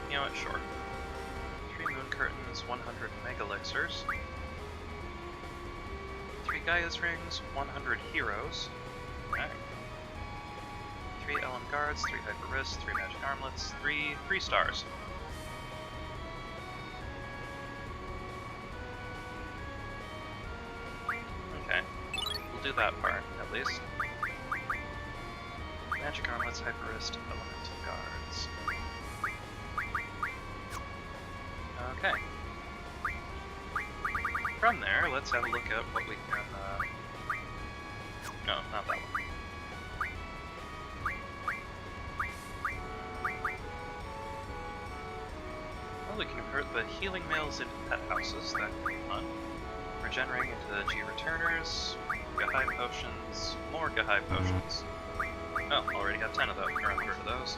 You know what, sure. 3 moon curtains, 100 mega elixirs. 3 Gaia's rings, 100 heroes. Okay. 3 Elm guards, 3 hyper wrists, 3 magic armlets, 3 stars. Okay. We'll do that part, at least. Magic armlets, hyperist, elemental guards. Okay. From there, let's have a look at what we can, no, not that one. Well, we can convert the healing males into pet houses, that could be fun. Regenerating into G returners, Gahai potions, more Gahai potions. Oh, already have 10 of those, or 100 of those.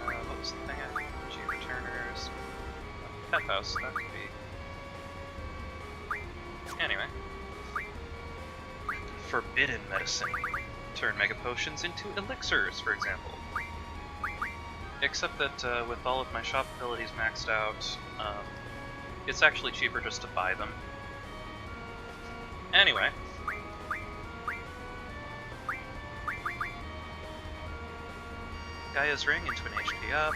What was the thing? G returners. Pet house, that could be. Anyway. Forbidden medicine. Turn mega potions into elixirs, for example. Except that with all of my shop abilities maxed out, it's actually cheaper just to buy them. Anyway. Gaia's Ring into an HP up.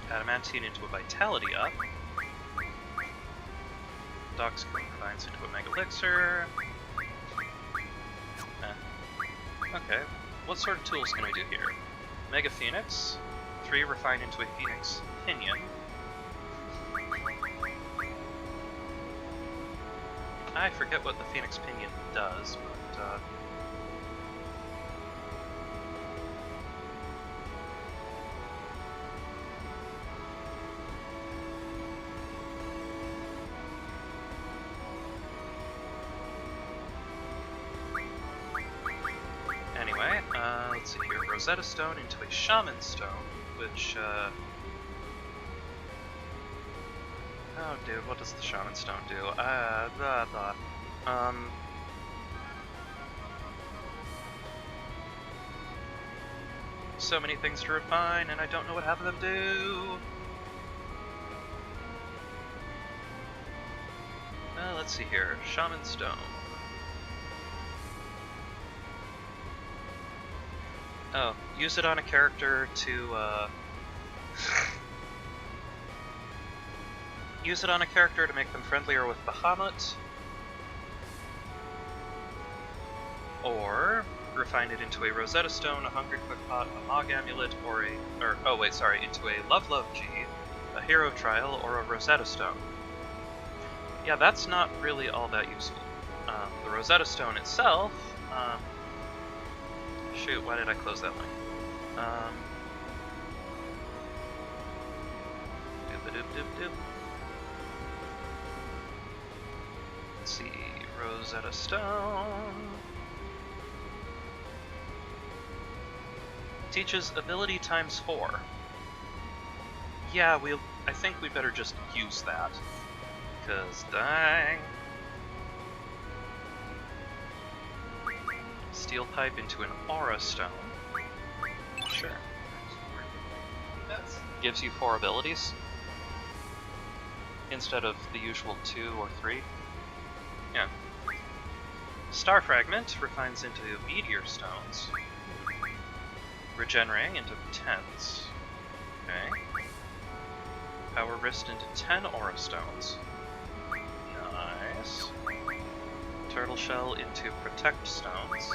Adamantine into a Vitality up. Doc's Combines into a Mega Elixir. Okay, what sort of tools can we do here? Mega Phoenix. 3 refine into a Phoenix Pinion. I forget what the Phoenix Pinion does, but anyway, let's see here. Rosetta Stone into a Shaman Stone, which, oh dude, what does the Shaman Stone do? So many things to refine, and I don't know what half of them do. Let's see here. Shaman Stone. Oh, use it on a character to, use it on a character to make them friendlier with Bahamut. Or refine it into a Rosetta Stone, a Hungry Quick Pot, a Mog Amulet, or into a Love G, a Hero Trial, or a Rosetta Stone. Yeah, that's not really all that useful. The Rosetta Stone itself, shoot, why did I close that link? Let's see, Rosetta Stone teaches ability times 4. Yeah, I think we better just use that. 'Cause dang. Steel Pipe into an Aura Stone. Sure. Gives you 4 abilities. Instead of the usual 2 or 3. Yeah. Star Fragment refines into Meteor Stones. Regenerating into 10s. Okay. Power Wrist into 10 Aura Stones. Nice. Turtle Shell into Protect Stones.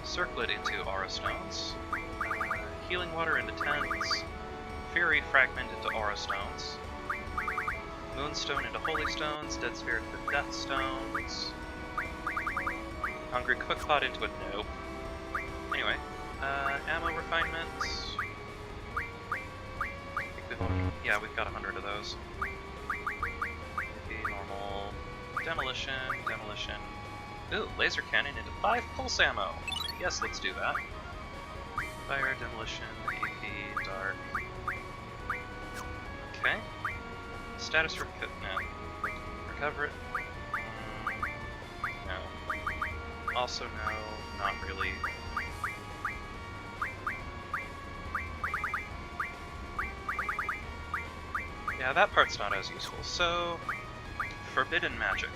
Circlet into Aura Stones. Healing Water into 10s. Fury Fragment into Aura Stones. Moonstone into Holy Stones. Dead Spirit into Death Stones. Hungry Cookpot into a Nope. Anyway, ammo refinement. Yeah, we've got 100 of those. Okay, normal. Demolition. Ooh, laser cannon into 5 pulse ammo. Yes, let's do that. Fire, demolition, AP, dark. Okay. Status recover it. No. Also no, not really. Yeah, that part's not as useful. So, Forbidden Magic.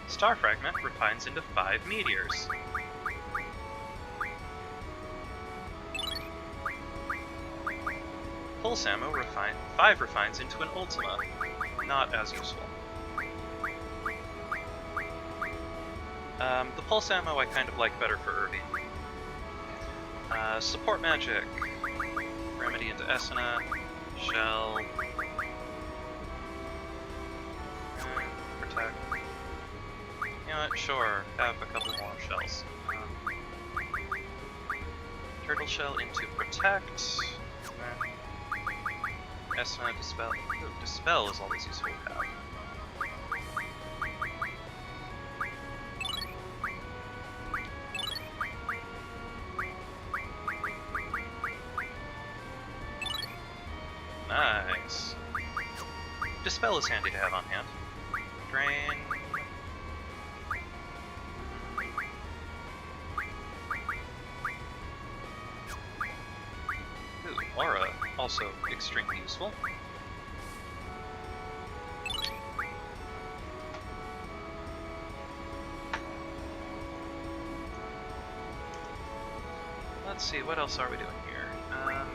Star Fragment refines into 5 meteors. Pulse ammo 5 refines into an Ultima. Not as useful. The pulse ammo I kind of like better for Irving. Support magic. Remedy into Esthar. Shell. Protect. You know what? Sure. Have a couple more shells. Turtle shell into protect. Esthar, dispel. Ooh, dispel is always useful to have. Nice. Dispel is handy to have on hand. Drain. Ooh, Aura, also extremely useful. Let's see, what else are we doing here?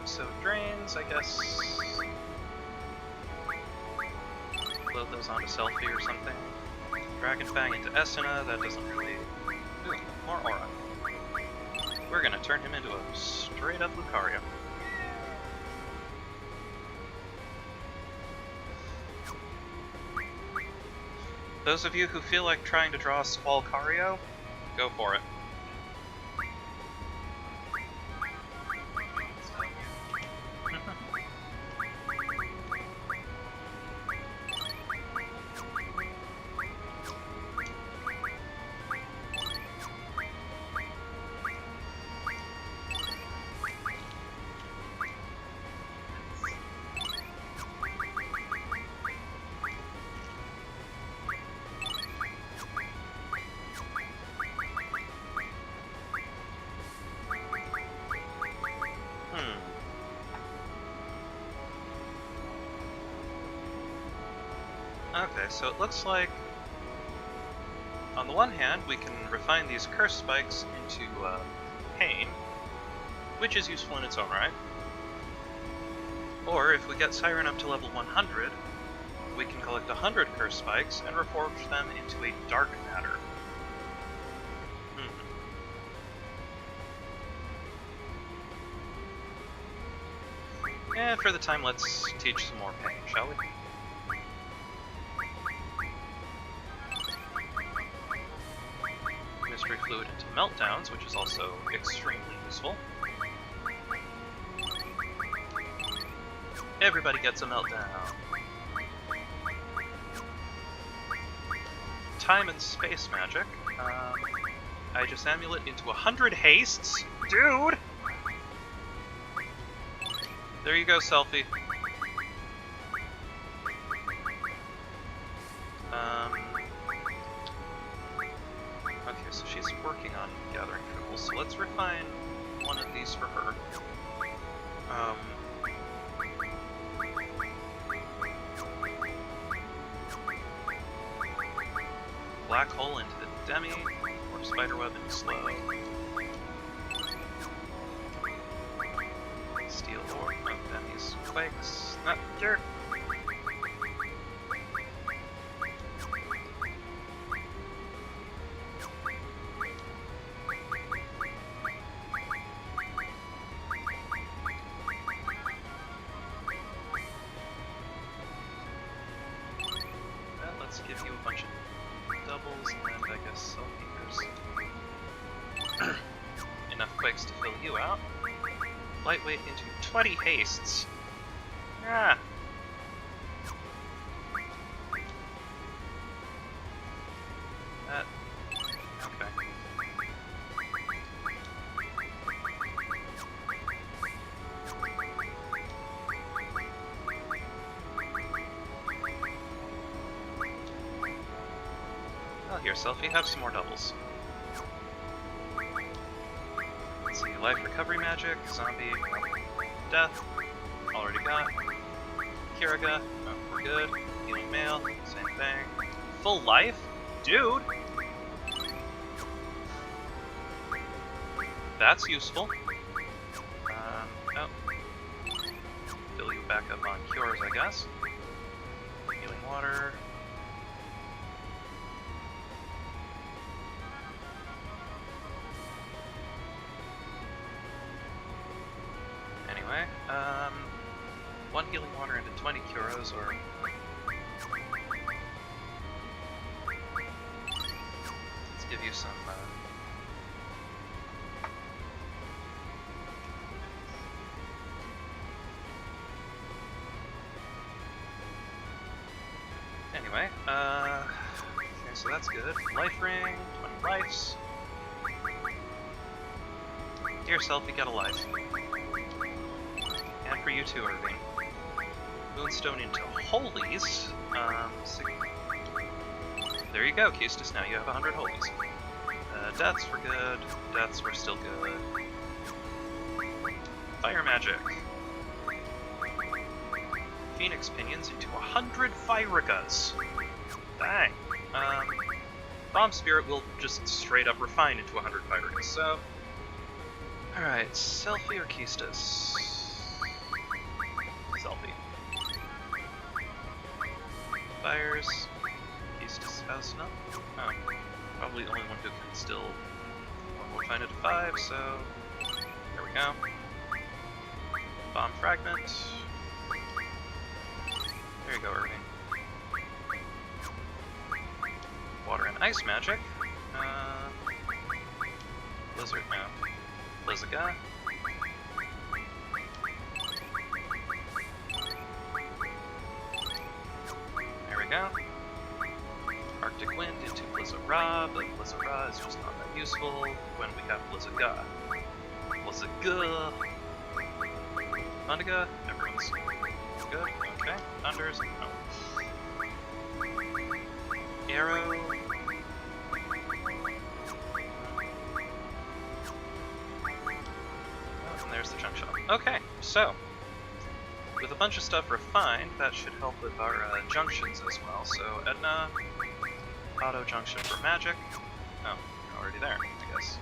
So drains, I guess. Load those onto Selfie or something. Dragon Fang into Esthar, that doesn't really... Ooh, more Aura. We're gonna turn him into a straight-up Lucario. Those of you who feel like trying to draw a Squallcario, go for it. Okay, so it looks like, on the one hand, we can refine these curse spikes into pain, which is useful in its own right. Or, if we get Siren up to level 100, we can collect 100 curse spikes and reforge them into a dark matter. And for the time, let's teach some more pain, shall we? Mystery Fluid into Meltdowns, which is also extremely useful. Everybody gets a Meltdown. Time and Space Magic. I just Amulet into 100 hastes? Dude! There you go, Selfie. Okay, so she's working on gathering triples, so let's refine one of these for her. Black Hole into the Demi, or Spiderweb into Slow. Steel Orb, no, Demi's Quakes. Ah, dirt! Let's give you a bunch of doubles and I guess self-healers. Enough quakes to fill you out. Lightweight into 20 hastes. Ah! That... okay. Oh, here, Selfie, have some more doubles. Let's see, life recovery magic, zombie, death, already got. Kiraga, oh, we're good. Healing mail, same thing. Full life? Dude! That's useful. Oh. Fill you stock up on cures, I guess. Healing water. Anyway, 1 healing water into 20 curos, or... Let's give you some, Anyway, okay, so that's good. Life ring, 20 lives. Dear self, you get a life. And for you too, Irving. Moonstone into holies. There you go, Keistis. Now you have 100 holies. Deaths were good. Deaths were still good. Fire magic. Phoenix pinions into 100 Firigas. Dang. Bomb Spirit will just straight up refine into 100 Firigas, so... Alright, Selfie or Keistis? Selfie. Fires. Keistis has none. Oh, probably the only one who can still refine it to 5, so... There we go. Bomb Fragment. There you go, Irving. Water and ice magic. Blizzard now. Blizzaga. There we go. Arctic Wind into Blizzara, but Blizzara is just not that useful when we have Blizzaga. Blizzaga. Thundiga, everyone's good. Okay, Thunders, no. Arrow. Oh, and there's the junk shop. Okay, so with a bunch of stuff refined, that should help with our junctions as well. So Edna, auto junction for magic. Oh, you're already there, I guess.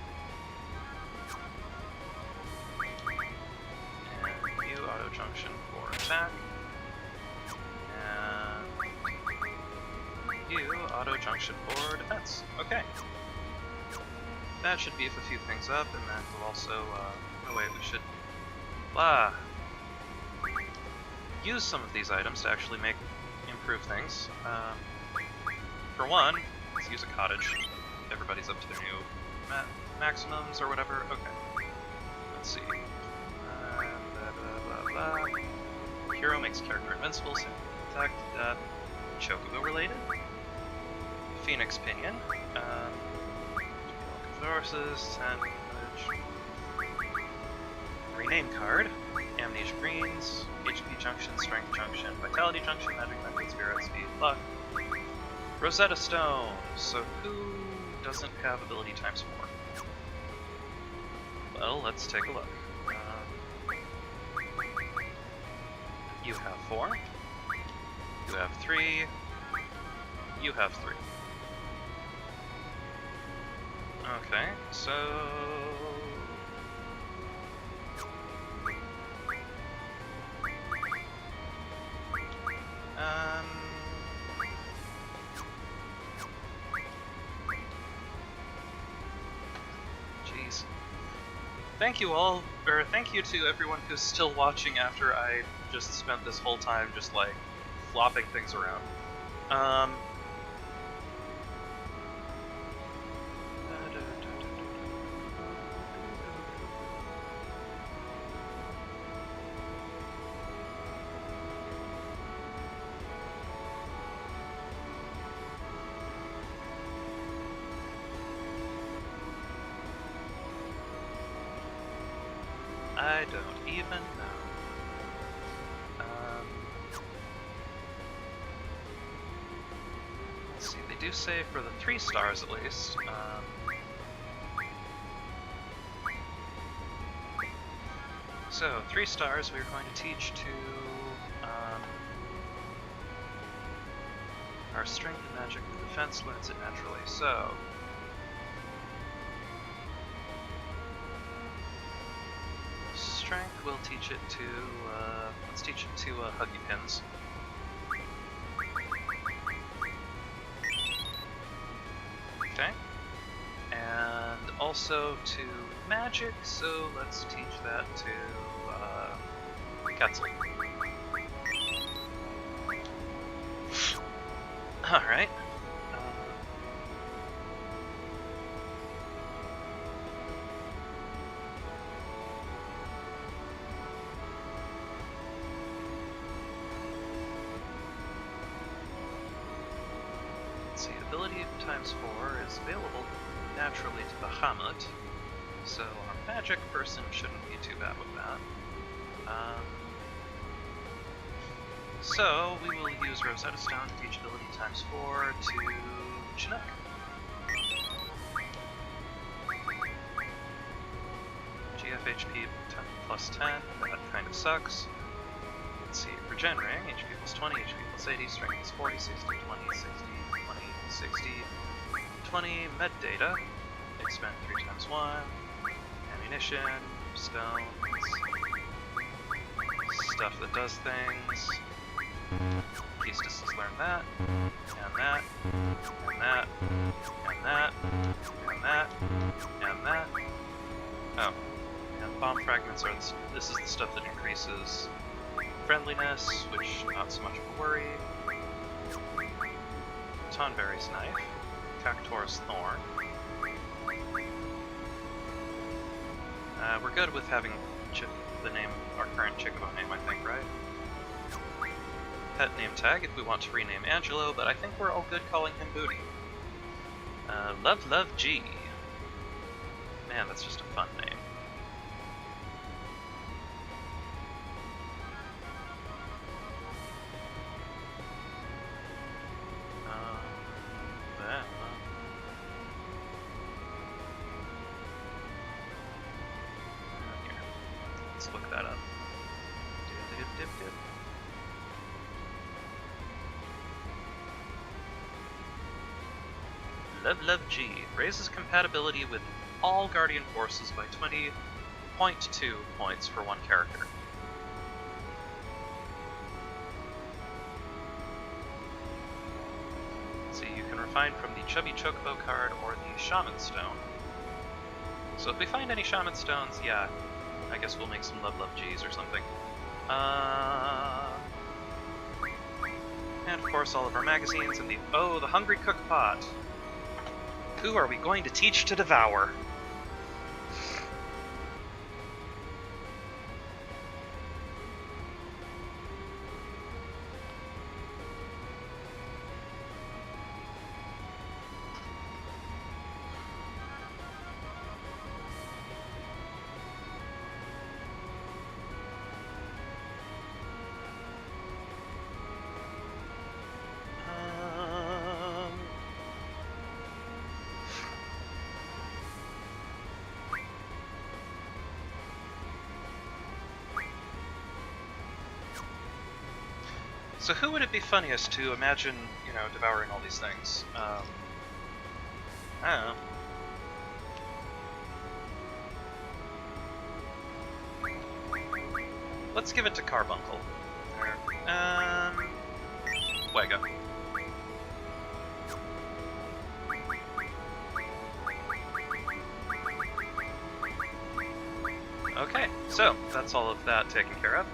And you auto junction for attack. You auto junction for defense. Okay. That should beef a few things up, and then we'll also, oh wait, we should, use some of these items to actually improve things. For one, let's use a cottage. Everybody's up to their new maximums or whatever. Okay. Let's see. Hero makes character invincible, so attack, death, Chocobo related. Phoenix Pinion. Resources, Sandwich. Rename card. Amnesia Greens. HP Junction, Strength Junction, Vitality Junction, Magic Method, Spirit, Speed, Luck. Rosetta Stone. So who doesn't have ability times 4? Well, let's take a look. You have 4. You have 3. You have 3. Okay, so... Jeez. Thank you all, or thank you to everyone who's still watching after I just spent this whole time just like flopping things around. I don't even know. Let's see, they do say for the 3 stars at least. So, 3 stars we're going to teach to our strength and magic. The defense learns it naturally, so... Strength. we'll teach it to, let's teach it to Huggy Pins. Okay. And also to magic, so let's teach that to Quetzal. Alright. Let's see, ability times 4 is available naturally to Bahamut, so our magic person shouldn't be too bad with that. So we will use Rosetta Stone to teach ability times 4 to Chinook. GFHP plus 10, that kind of sucks. Let's see, Regen Ring, HP plus 20, HP plus 80, Strength plus 40, 60, 20, 60, 20, 60, 20, Med Data, expend 3 times 1, Ammunition, Stones, stuff that does things. Keystis has learned that, and that, and that, and that, and that, and that. Oh, and bomb fragments are this is the stuff that increases friendliness, which not so much of a worry. Tonberry's Knife, Cactuar's Thorn. We're good with having the name, our current Chocobo name, I think, right? Pet name tag if we want to rename Angelo, but I think we're all good calling him Booty. Love G. Man, that's just a fun name. Here, let's look that up. Dip. Love G raises compatibility with all Guardian forces by 20.2 points for one character. See, you can refine from the Chubby Chocobo card or the Shaman Stone. So if we find any Shaman Stones, yeah, I guess we'll make some Love G's or something. And of course all of our magazines and the Hungry Cook Pot. Who are we going to teach to devour? So who would it be funniest to imagine, devouring all these things? I don't know. Let's give it to Carbuncle. Wacko. Okay, so that's all of that taken care of.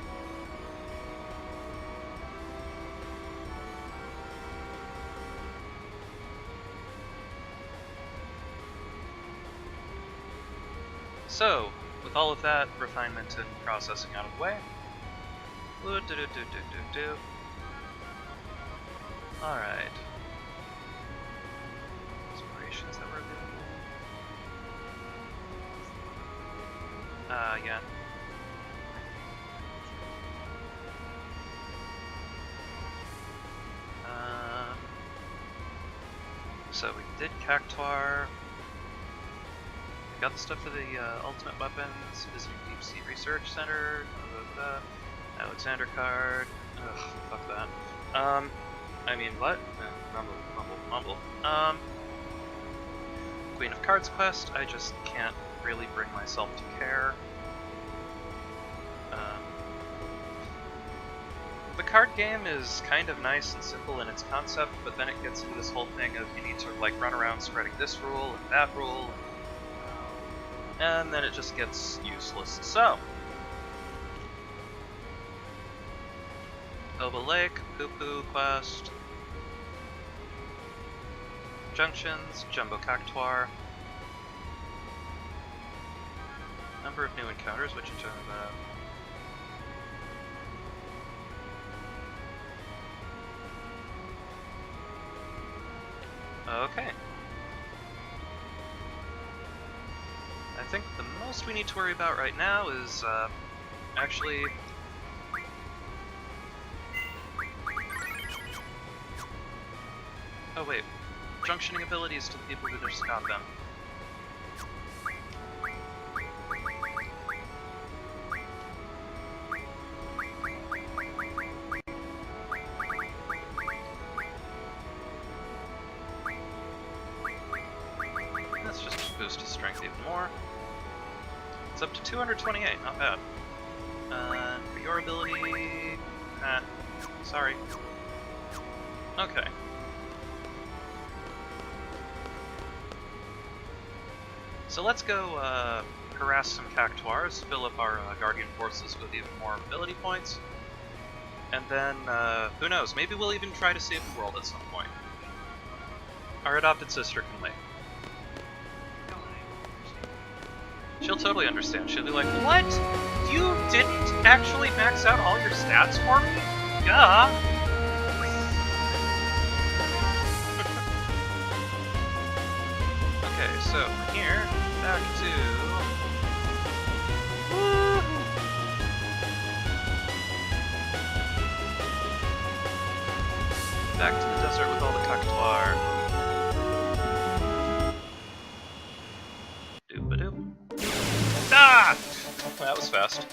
So, with all of that refinement and processing out of the way, alright. Inspirations that were available. Yeah. So we did Cactuar. Got the stuff for the ultimate weapons, visiting Deep Sea Research Center, Alexander card, ugh, fuck that. I mean, what? Mumble. Queen of Cards quest, I just can't really bring myself to care. card game is kind of nice and simple in its concept, but then it gets into this whole thing of you need to like run around spreading this rule and that rule, and then it just gets useless. So, Oba Lake, Poo-Poo Quest, Junctions, Jumbo Cactuar, number of new encounters, what you talking about? Okay. I think the most we need to worry about right now is, actually... Oh wait, junctioning abilities to the people who just got them. Let's just boost his strength even more. It's up to 228, not bad. For your ability... sorry. Okay. So let's go harass some Cactuars, fill up our Guardian Forces with even more ability points, and then, who knows, maybe we'll even try to save the world at some point. Our adopted sister can wait. She'll totally understand. She'll be like, what? You didn't actually max out all your stats for me? Duh! Okay, so from here, back to... Woo! Back to the desert with all the Cactuar. Doop-a-doop. Ah! That was fast.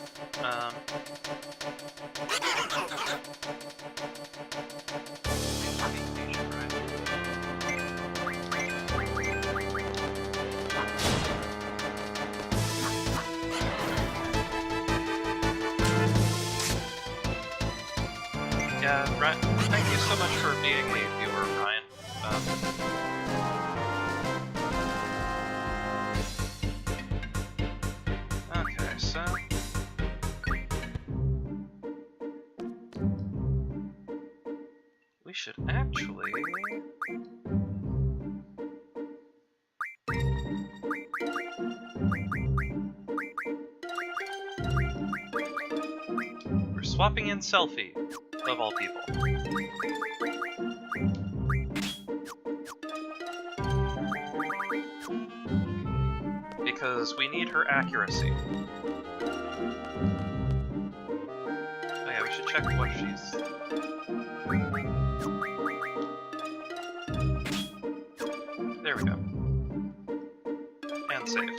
Yeah, Ryan, thank you so much for being a viewer, Ryan. Okay, so... we should actually... we're swapping in Selfie, of all people. Because we need her accuracy. Oh yeah, we should check what she's... There we go. And save.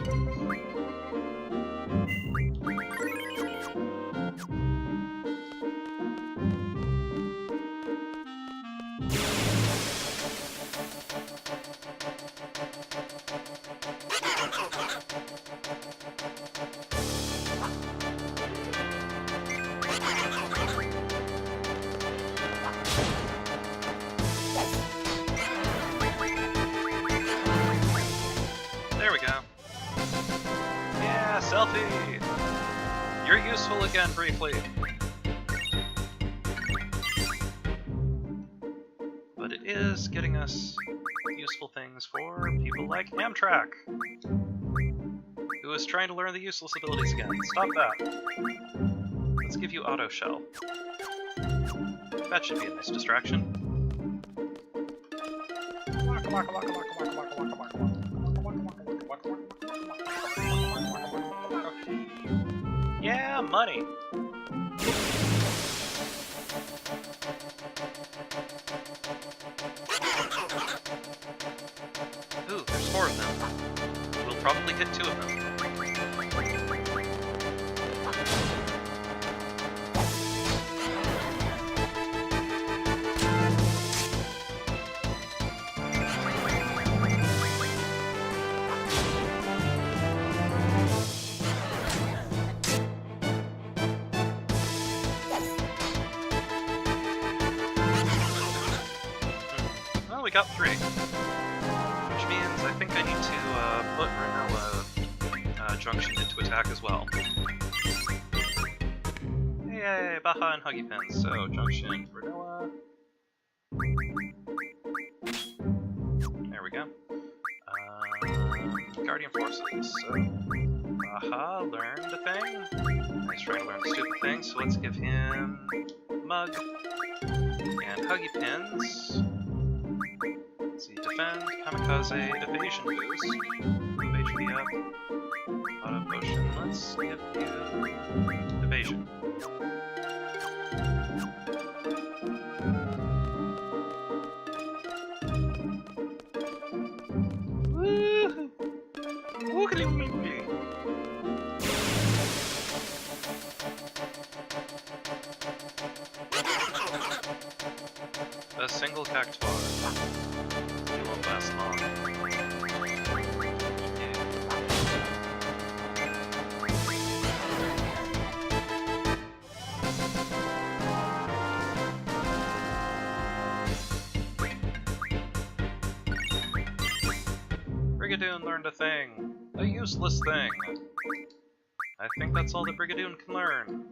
There we go. Yeah, Selfie! You're useful again briefly. But it is getting us useful things for people like Amtrak, who is trying to learn the useless abilities again. Stop that. Let's give you Auto Shell. That should be a nice distraction. Yeah, money! Ooh, there's 4 of them. We'll probably hit 2 of them. got 3. Which means I think I need to put Rinoa junction into attack as well. Yay, Baja and Huggy Pins. So, junction Rinoa. There we go. Guardian Forces. So, Baja learned a thing. He's trying to learn a stupid thing, so let's give him Mug and Huggy Pins. Let's see, defend, kamikaze, evasion boost. Move HP up. Auto potion. Let's give you evasion. Woohoo! Woogly-woogly! A single cactuar. It won't last long. Brigadoon learned a thing. A useless thing. I think that's all that Brigadoon can learn.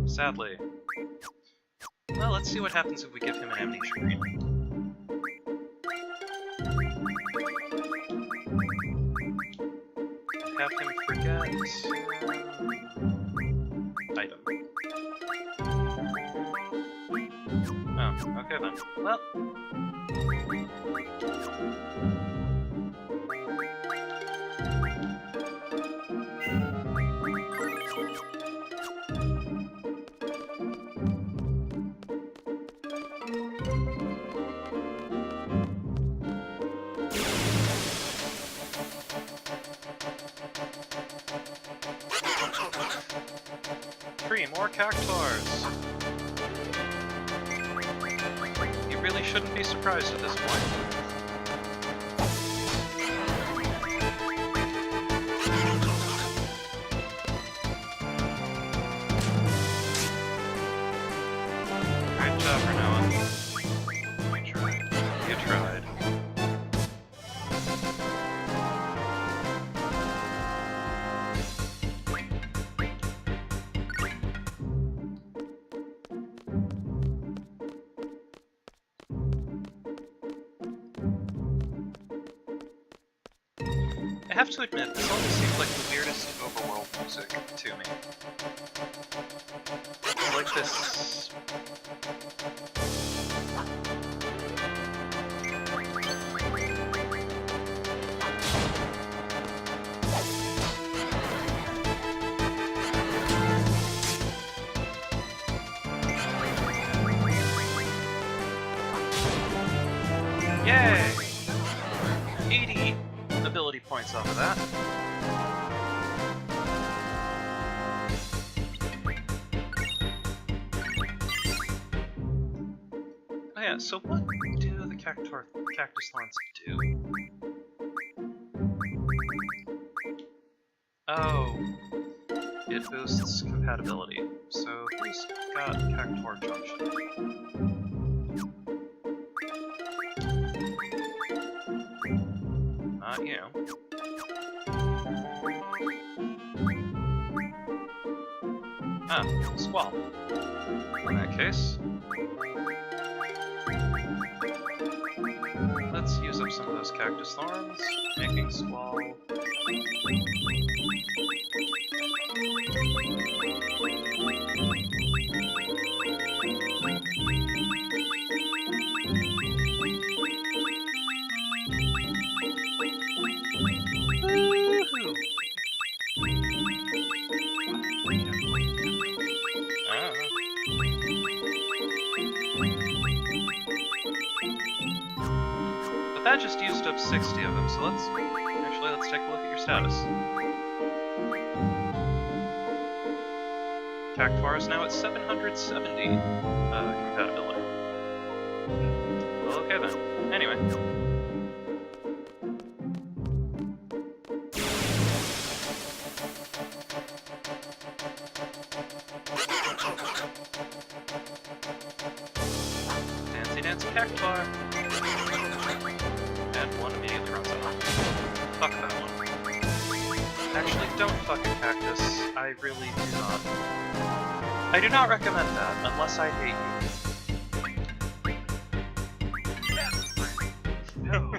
Sadly. Well, let's see what happens if we give him an amnesia green. Have him forget... item. Oh, okay then. Well... 3 more cactuars! You really shouldn't be surprised at this point. Great job, Rinoa. You tried. You tried. I have to admit, this always seems like the weirdest overworld music to me. It's like this... Yay! 80 ability points off of that. Oh yeah, so what do the cactus thorns do? Oh, it boosts compatibility. So who's got Cactuar Junction? Not you. Ah, Squall. In that case, let's use up some of those cactus thorns, making Squall. That just used up 60 of them, so let's take a look at your status. Cactuar is now at 770 compatibility. Well, okay then. Anyway. Dancy Dancy Cactuar! one immediately runs off. Fuck that one. Actually, don't fuck a cactus. I really do not. I do not recommend that, unless I hate you. No.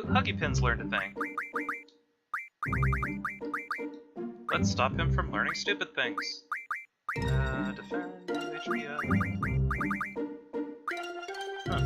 Huggy Pins learned a thing. Let's stop him from learning stupid things. Defend, HBO. Huh.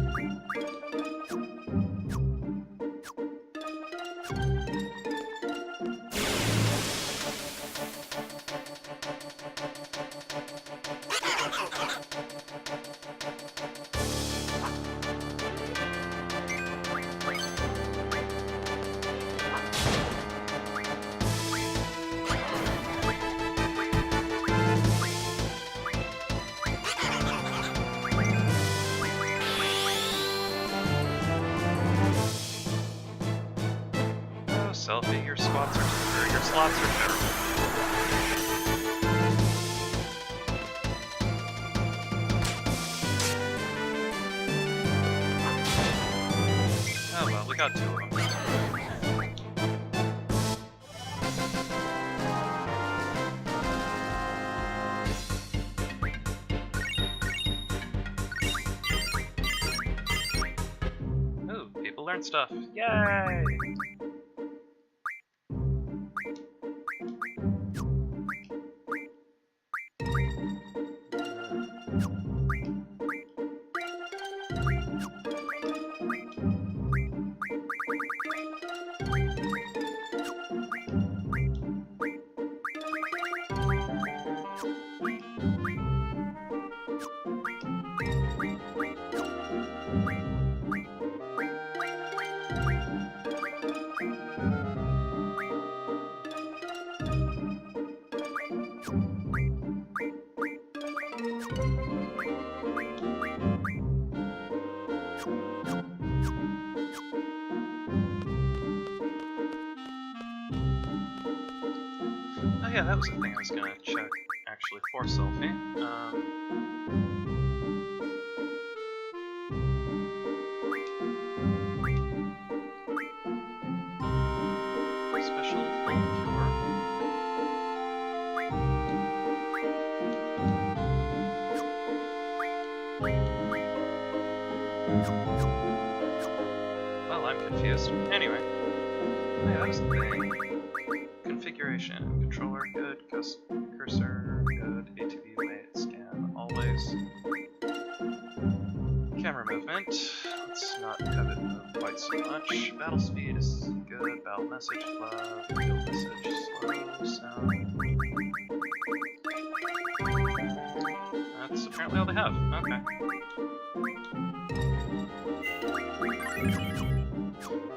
Selfie, your slots are terrible. Oh well, we got two of them. Ooh, people learn stuff. Yay! Oh yeah, that was the thing I was gonna check, actually, for selfie. Special flame cure. Well, I'm confused. Anyway. Oh yeah, that was the thing. Configuration. Controller, good. Cursor, good. ATV, wait, scan, always. Camera movement. Let's not have it move quite so much. Battle speed is good. Battle message, love. Battle message, slow, sound. That's apparently all they have. Okay.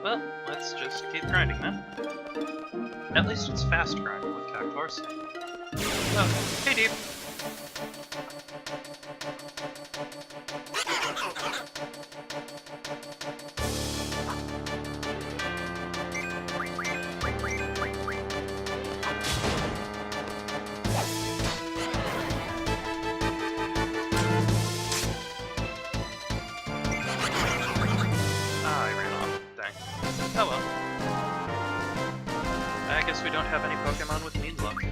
Well, let's just keep grinding then. At least it's fast grinding with cactuars. Oh, hey Deep! Ah, I ran off. Dang. Oh well. I guess we don't have any Pokemon with mean luck.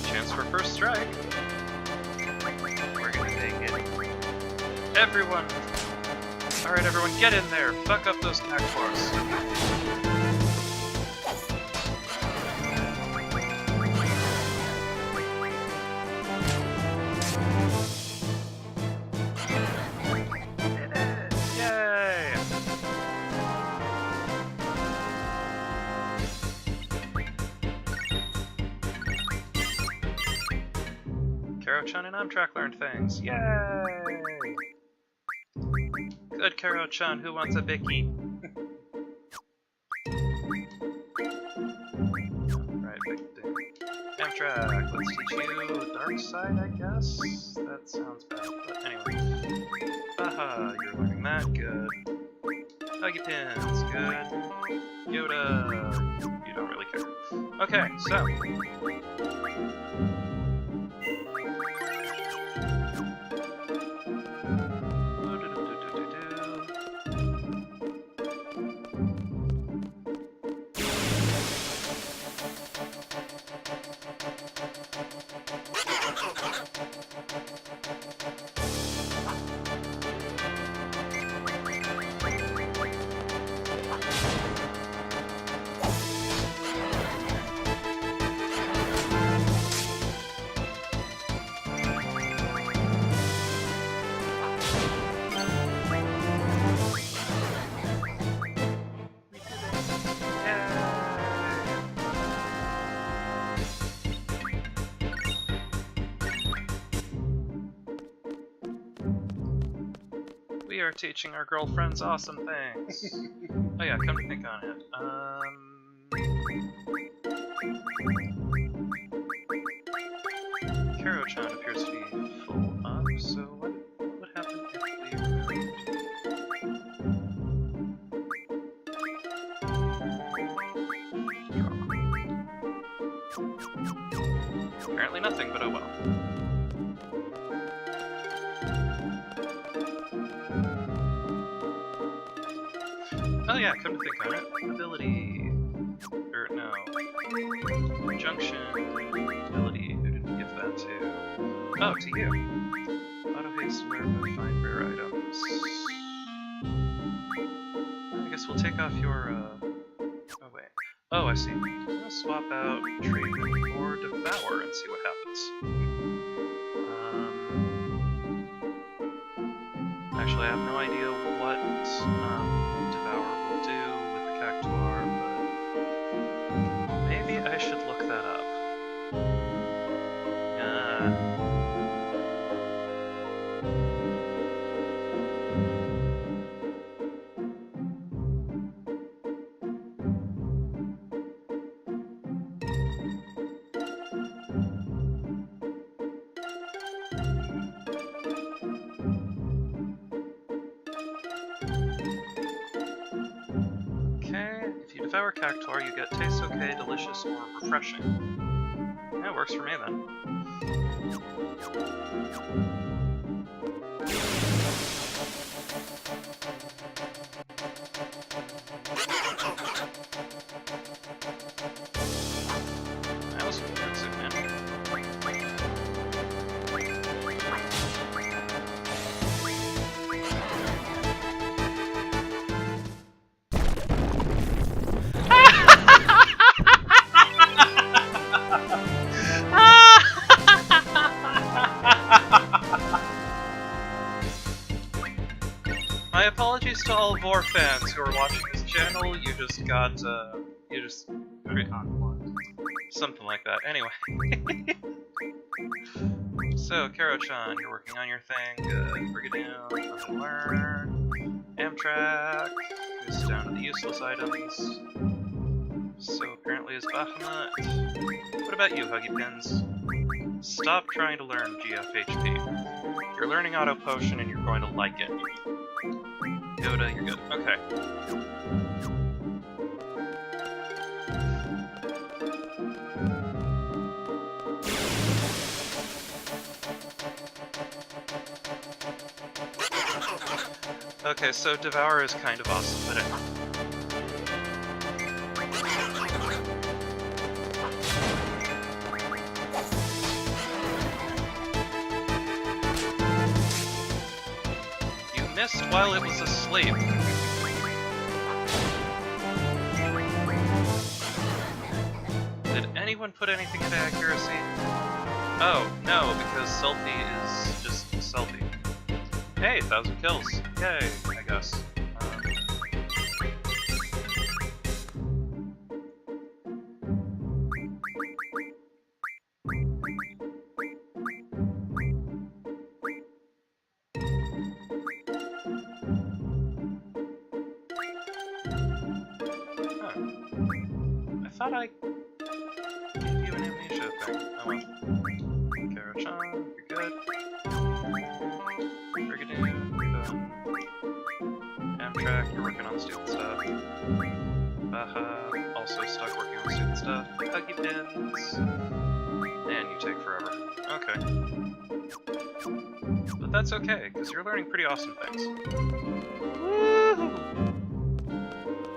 Chance for first strike. We're gonna take it. Everyone! Alright everyone, get in there! Fuck up those cactuars. Did it! Yay! Karo-chan and Amtrak learned things. Yay! Good Karo-chan, who wants a Vicky? Right, big thing. Damn Amtrak, let's teach you Dark Side, I guess? That sounds bad, but anyway. Haha, you're learning that, good. Huggy Pins, good. Yoda, you don't really care. Okay, so. We are teaching our girlfriends awesome things. Oh yeah, come to think on it. Karo-chan appears to be full up, so what would happen if we removed? Apparently nothing, but oh well. Oh yeah, come to think on it. Ability. Or no. Junction. Ability. Who did we give that to? Oh, to you. Auto haste where we find rare items. I guess we'll take off your oh wait. Oh, I see. I'm gonna swap out Treatment or Devour and see what happens. Actually, I have no idea what Devour will do with the Cactuar, but maybe I should look that up. Devour Cactuar, you get tastes okay, delicious, or refreshing. Yeah, works for me then. That was some good zoom in. My apologies to all Vor fans who are watching this channel. You just got, something like that. Anyway. So, Karo-chan, you're working on your thing. Good. Brigadoon, nothing to learn. Amtrak is down to the useless items. So, apparently is Bahamut. What about you, Huggy Pins? Stop trying to learn GFHP. You're learning Auto Potion and you're going to like it. Yoda, you're good. Okay. Okay, so Devour is kind of awesome, but you missed while it was asleep. Did anyone put anything into accuracy? Oh, no, because Selfie is just Selfie. Hey, 1,000 kills. Yay, I guess. I thought I gave you an ammunition. shipping. Oh well. Kara-chan, you're good. Brigadoon, Amtrak, you're working on the stupid stuff. Baha, also stuck working on the stupid stuff. Huggy pins. And you take forever. Okay. But that's okay, because you're learning pretty awesome things. Woohoo!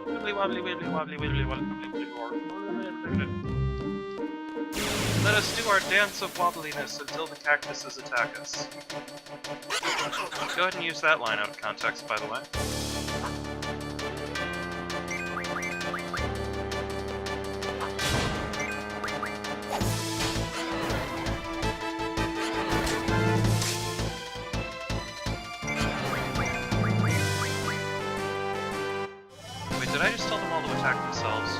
Wibbly wobbly wibbly wobbly wibbly wobbly wibbly wobbly. Let us do our dance of wobbliness until the cactuses attack us. Go ahead and use that line out of context, by the way. Did I just tell them all to attack themselves?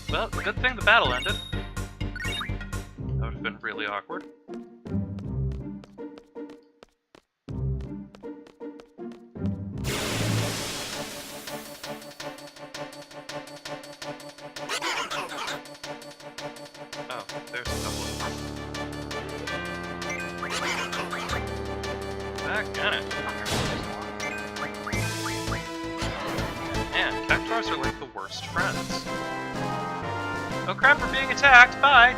Well, good thing the battle ended. That would have been really awkward. Oh, there's a couple of them. Back at it. Man, cactuars are like the worst friends. Oh crap, we're being attacked! Bye!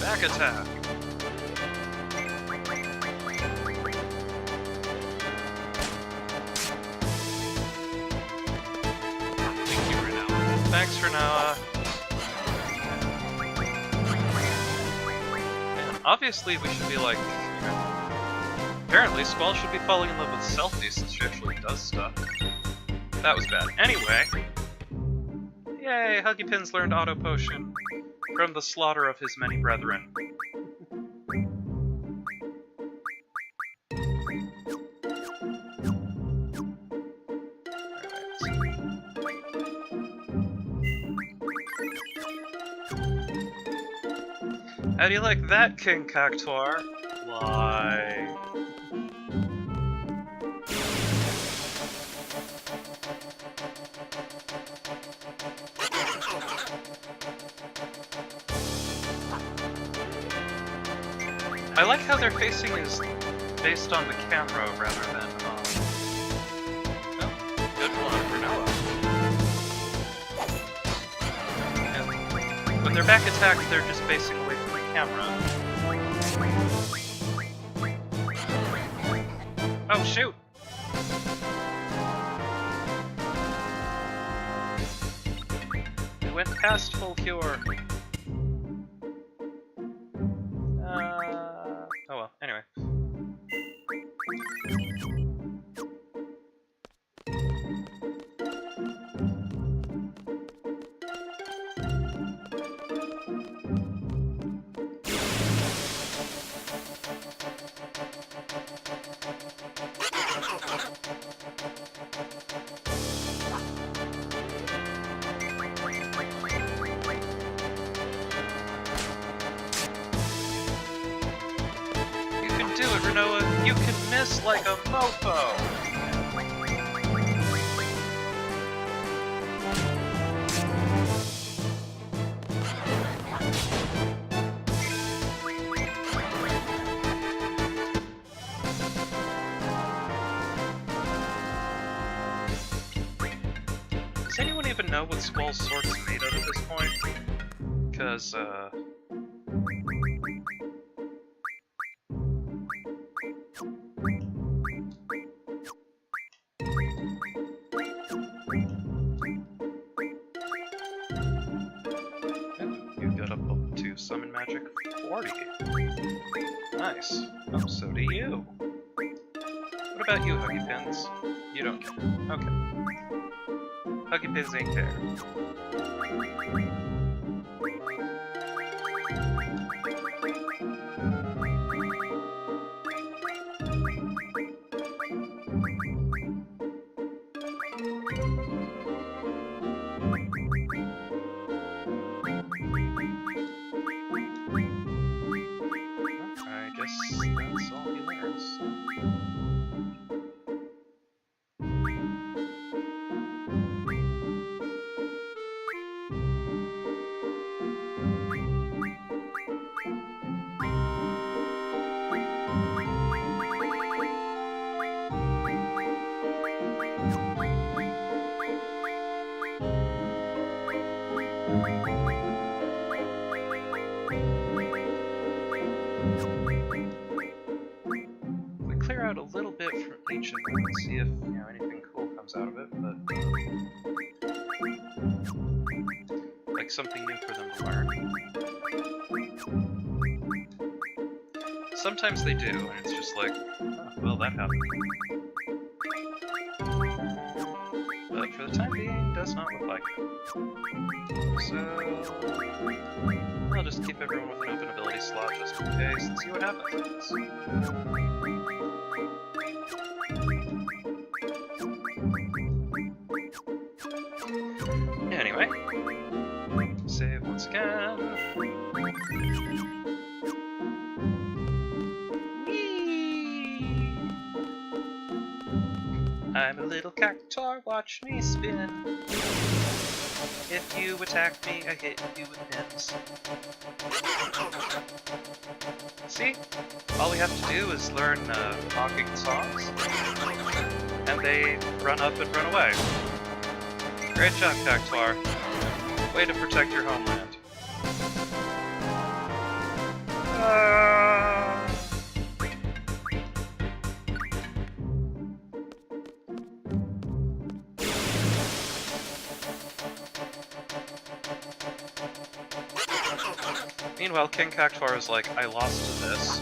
Back attack! Thanks, Rinoa. Man, obviously we should be like, you know, apparently Squall should be falling in love with Selfie since she actually does stuff. That was bad. Anyway. Yay, Huggy Pins learned Auto Potion from the slaughter of his many brethren. How do you like that, King Cactuar? Why? I like how their facing is based on the camera rather than, oh, good one, Rinoa. And when they're back attacked, they're just facing away from the camera. Oh, shoot! It went past full cure. Oh well, anyway. Do it, Rinoa. You can miss like a mofo. Does anyone even know what Squall's sword is made of at this point? Because, summon magic 40. Nice. Oh, so do you. What about you, Huggy Pins? You don't care. Okay. Huggy Pins ain't care. We clear out a little bit from each of them and see if anything cool comes out of it, but like something new for them to learn. Sometimes they do, and it's just like, oh, well, that happened. But for the time being, does not look like it. So I'll just keep everyone with an open ability slot just in case and see what happens. Anyway, save once again. I'm a little cactuar, watch me spin. If you attack me, I hit you with pins. See? All we have to do is learn mocking songs, and they run up and run away. Great job, cactuar. Way to protect your homeland. Meanwhile, King Cactuar is like, I lost to this.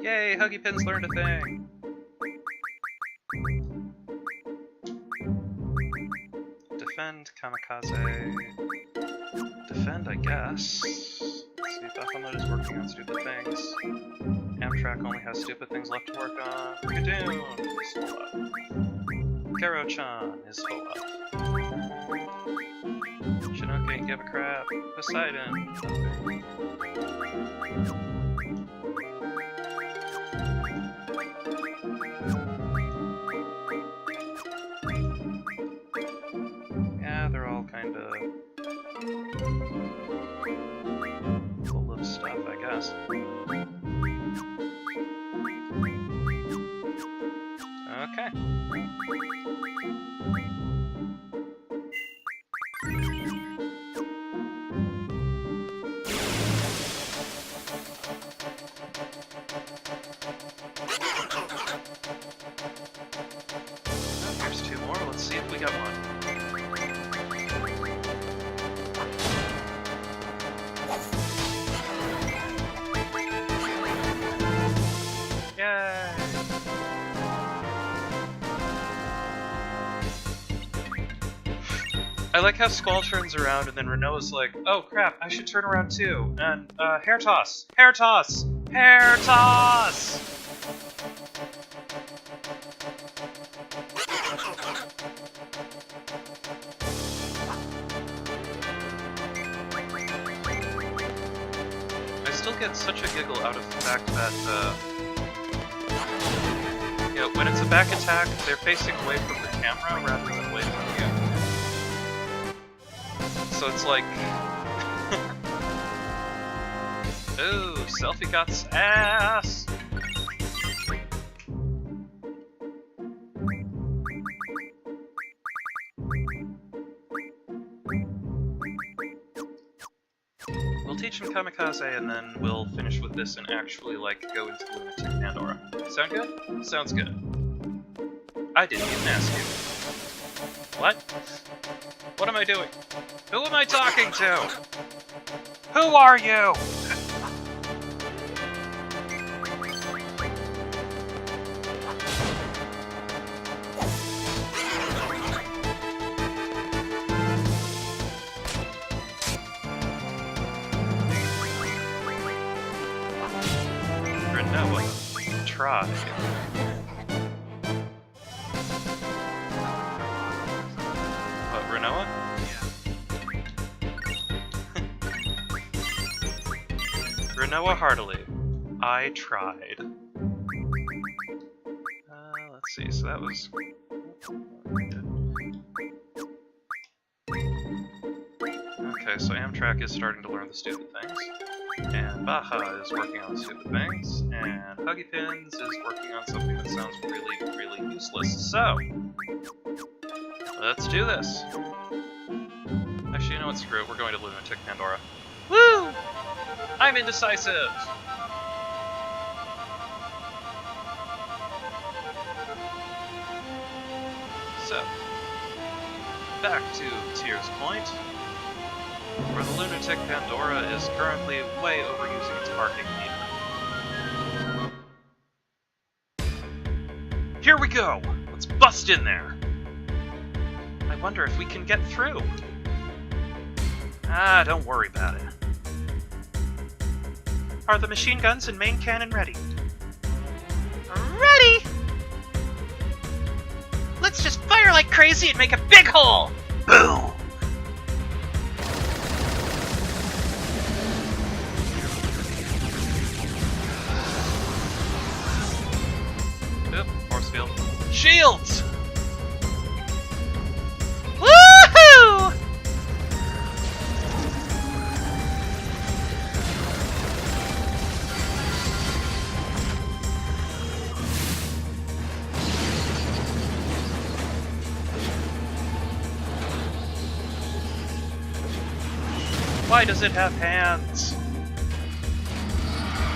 Yay, Huggy Pins learned a thing! Defend, kamikaze... Defend, I guess. Let's see, Baphomet is working on stupid things. Amtrak only has stupid things left to work on. Brigadoon is full up. Kero-chan is full up. Chinook ain't give a crap. Poseidon, nothing. Yeah, they're all kinda full of stuff, I guess. Okay. Here's two more. Let's see if we got one. Yay! I like how Squall turns around and then Rinoa's like, oh crap, I should turn around too. And, hair toss! Hair toss! Hair toss! I still get such a giggle out of the fact that, when it's a back attack, they're facing away from the camera rather than away from you. So it's like... Ooh, Selfie Got's ass! We'll teach him Kamikaze and then we'll finish with this and actually, go into Lunatic Pandora. Sound good? Sounds good. I didn't even ask you. What? What am I doing? Who am I talking to? Who are you? Rinoa. Try. What, Rinoa? Yeah. Rinoa heartily. I tried. Let's see, so that was... Okay, so Amtrak is starting to learn the stupid things. And Baja is working on stupid things. And Huggy Pins is working on something that sounds really, really useless. So, let's do this. Actually, you know what? Screw it. We're going to Lunatic Pandora. Woo! I'm indecisive! So, back to Tyr's Point, where the Lunatic Pandora is currently way overusing its parking meter. Here we go! Let's bust in there! I wonder if we can get through. Ah, don't worry about it. Are the machine guns and main cannon ready? Ready! Let's just fire like crazy and make a big hole! Boom! Oop, force field. Shields! Woohoo! Why does it have hands?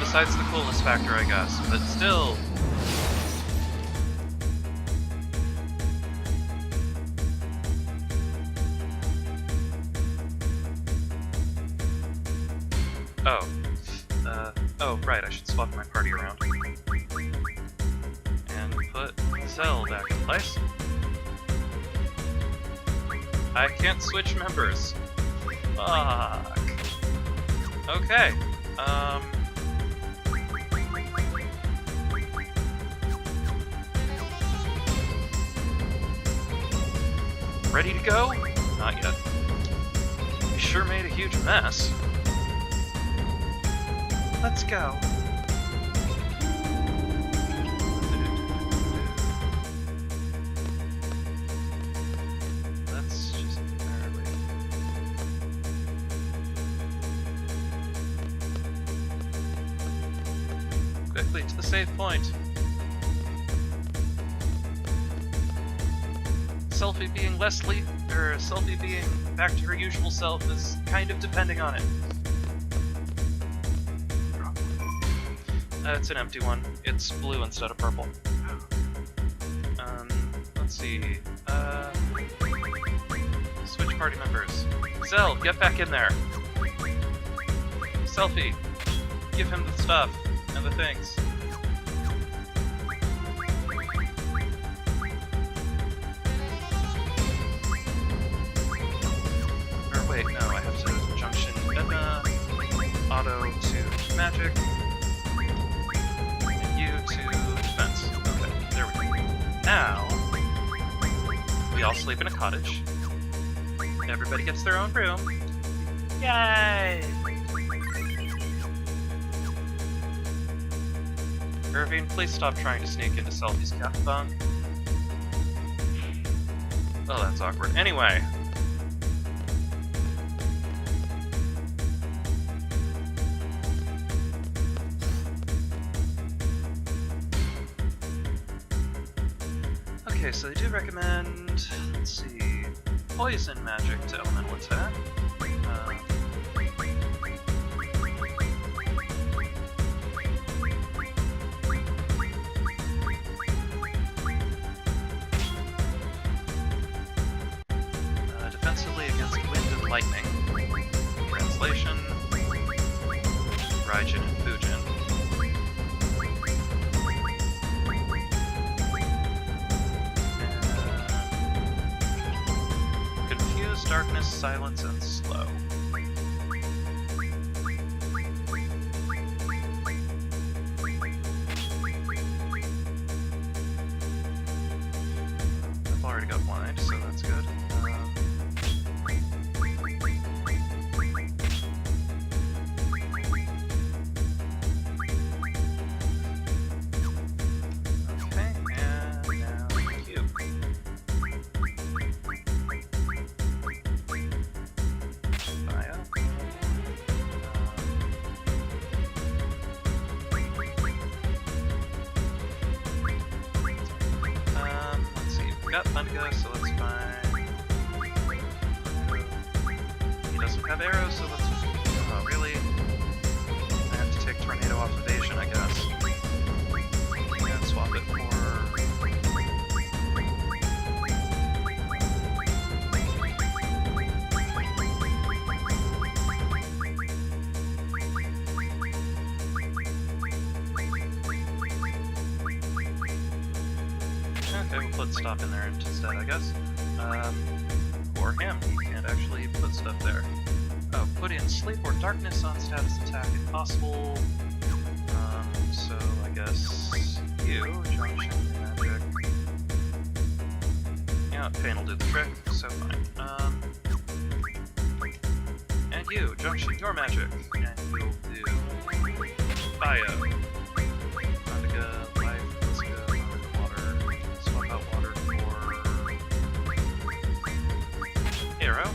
Besides the coolness factor, I guess, but still. Oh, right, I should swap my party around. And put Zell back in place. I can't switch members. Fuck. Okay. Ready to go? Not yet. You sure made a huge mess. Let's go. Let's just quickly to the save point. Selfie being Selfie being back to her usual self is kind of depending on it. It's an empty one. It's blue instead of purple. Let's see. Switch party members. Zell, get back in there. Selfie, give him the stuff and the things. Or wait, no, I have to junction Edea, auto to magic. To defense. Okay, there we go. Now, we all sleep in a cottage. Everybody gets their own room. Yay! Irving, please stop trying to sneak into Selfie's cat bunk. Oh, that's awkward. Anyway. Okay, so they do recommend, let's see, poison magic to elemental attack. Defensively against wind and lightning. Translation, Raijin and Fujin. Darkness, silence, and slow. I've already got blind, so that's good. got Thundiga, so that's fine. He doesn't have arrows, so let's... Oh, really? I have to take Tornado off evasion, I guess. And swap it for... Okay, we'll put Stop in there instead, I guess. Or him. He can't actually put stuff there. Oh, put in Sleep or Darkness on status attack if possible. So I guess you, Junction Magic. Yeah, Pain will do the trick, so fine. And you, Junction, your magic. And you'll do Bio. Thundiga, Life, let's go Thundiga, Water. Swap out Water for Arrow.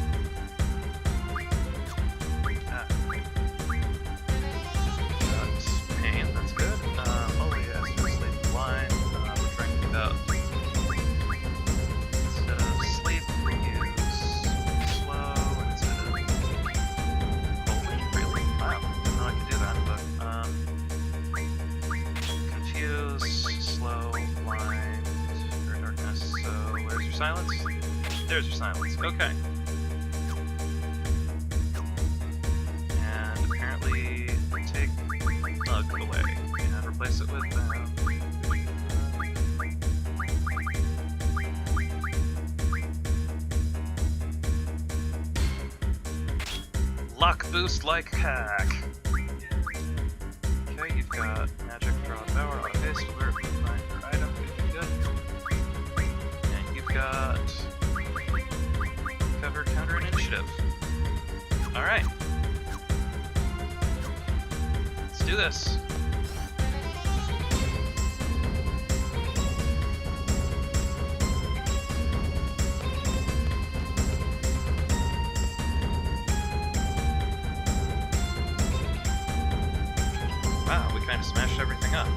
Pain, that's good. Oh yeah, so Sleep Blind. We're trying to keep out. Instead of Sleep, we use Slow instead of Holy. Really? Wow, didn't know I could do that, but Confuse, Slow, Blind, or Darkness. So where's your silence? There's your silence. Okay. And apparently take Ugg away and replace it with Luck boost like heck. Okay, you've got magic, draw power, auto haste, alert, find your item, good. And you've got cover, counter, and initiative. Alright. Let's do this. Wow, we kind of smashed everything up.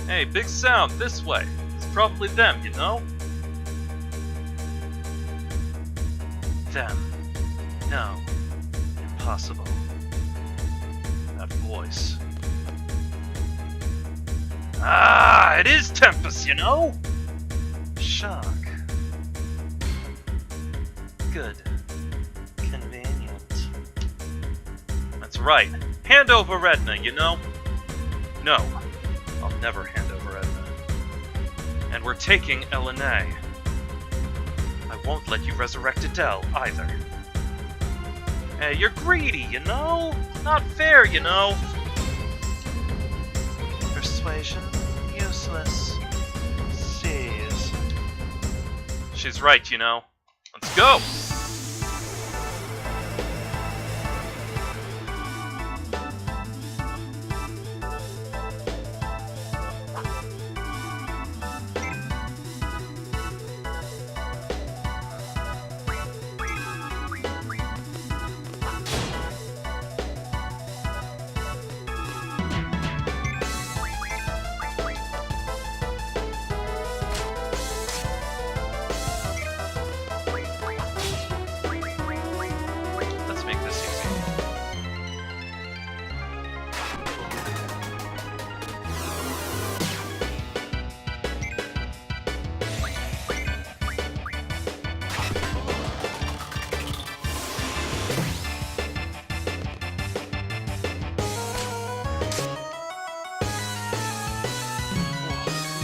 Hey, big sound, this way. It's probably them, you know? Them. No. Impossible. That voice. Ah, it is Tempest, you know? Shock. Good. Convenient. That's right. Hand over Edna, you know? No. I'll never hand over Edna. And we're taking Elena. I won't let you resurrect Adele, either. Hey, you're greedy, you know? Not fair, you know? Persuasion, useless. Seize. She's right, you know. Let's go!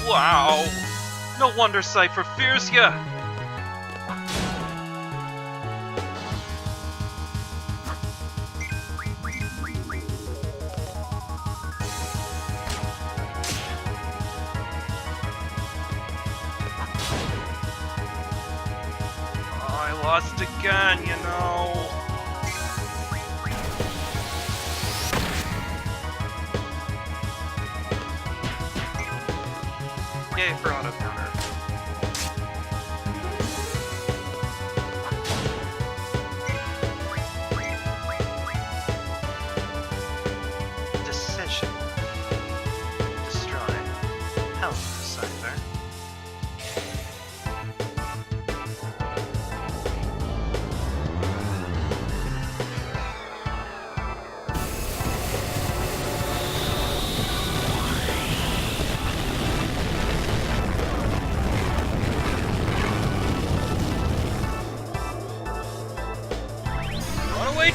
Wow! No wonder Seifer fears ya! Oh, I lost again, you know. Yay for auto counter. Decision.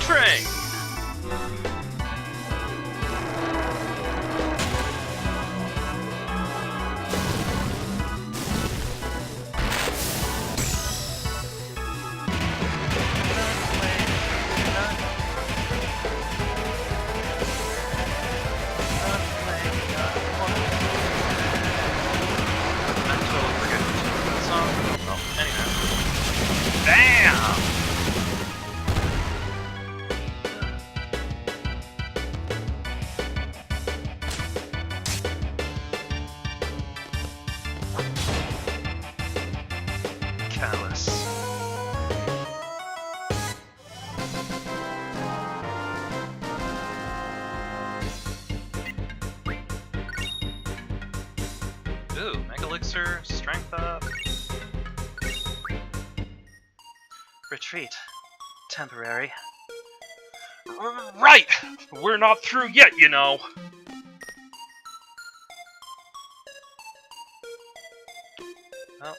dithering! Ooh, Mega Elixir, strength up. Retreat. Temporary. Right! We're not through yet, you know! Well.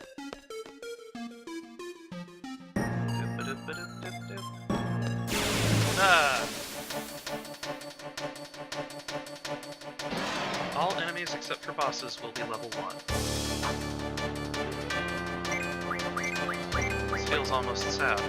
All enemies except for bosses will be level 1. This feels almost sad.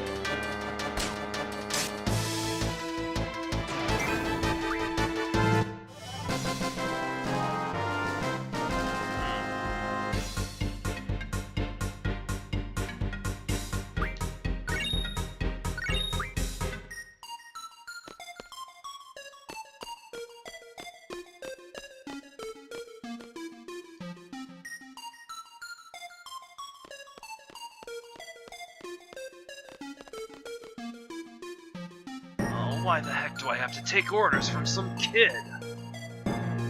Why the heck do I have to take orders from some kid?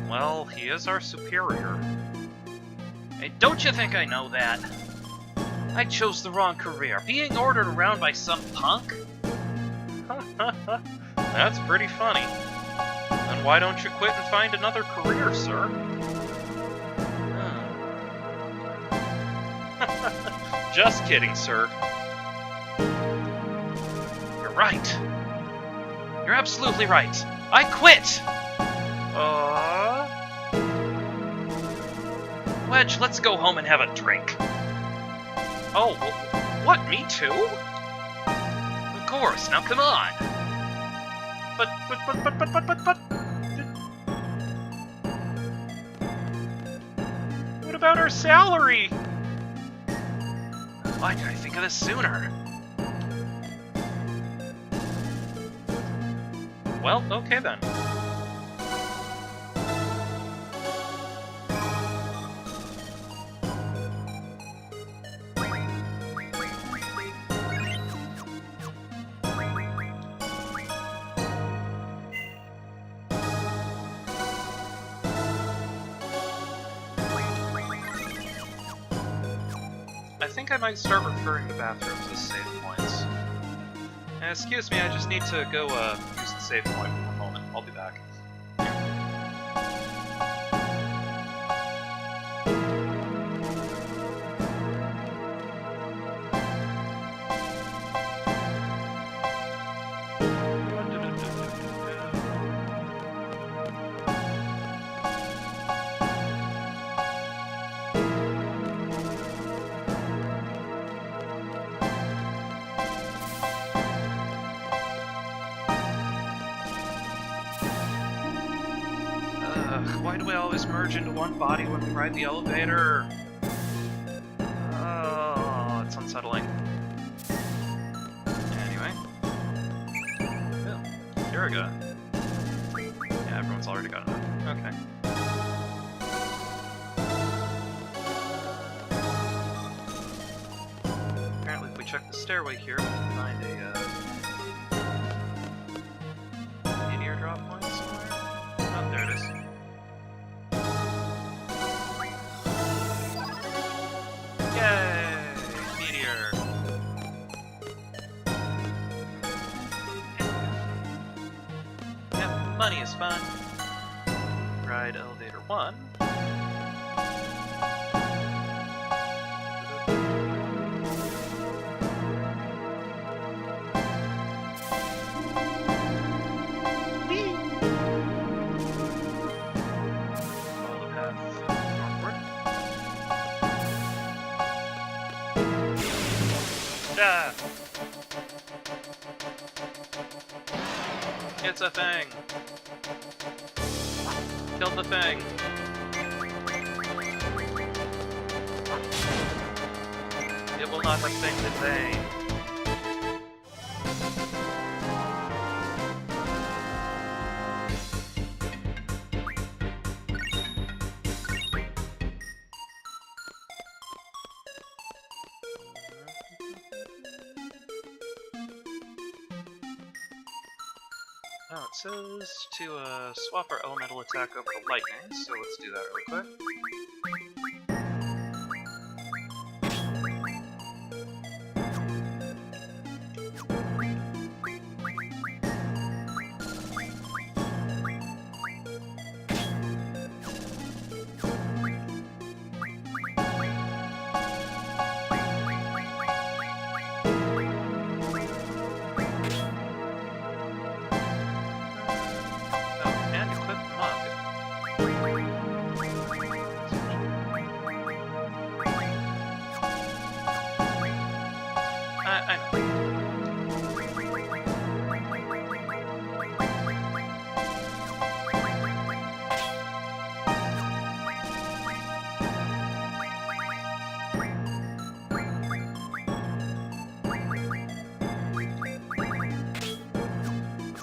Well, he is our superior. Hey, don't you think I know that? I chose the wrong career, being ordered around by some punk? That's pretty funny. Then why don't you quit and find another career, sir? Just kidding, sir. You're right. You're absolutely right. I quit! Wedge, let's go home and have a drink. Oh, what, me too? Of course, now come on. But... What about our salary? Why didn't I think of this sooner? Well, okay then. I think I might start referring to bathrooms as save points. Excuse me, I just need to go use the save point for a moment. I'll be back. Why do we always merge into one body when we ride the elevator? Oh, it's unsettling. Anyway. Oh, Durga. Yeah, everyone's already got enough. Okay. Apparently if we check the stairway here, we can find a meteor drop point somewhere. Oh, there it is. Yay! Meteor! Yep, money is fun. Ride elevator 1. Ah! It's a thing! Kill the thing! It will not have things in vain. Oh, it says to swap our elemental attack over to lightning, so let's do that really quick.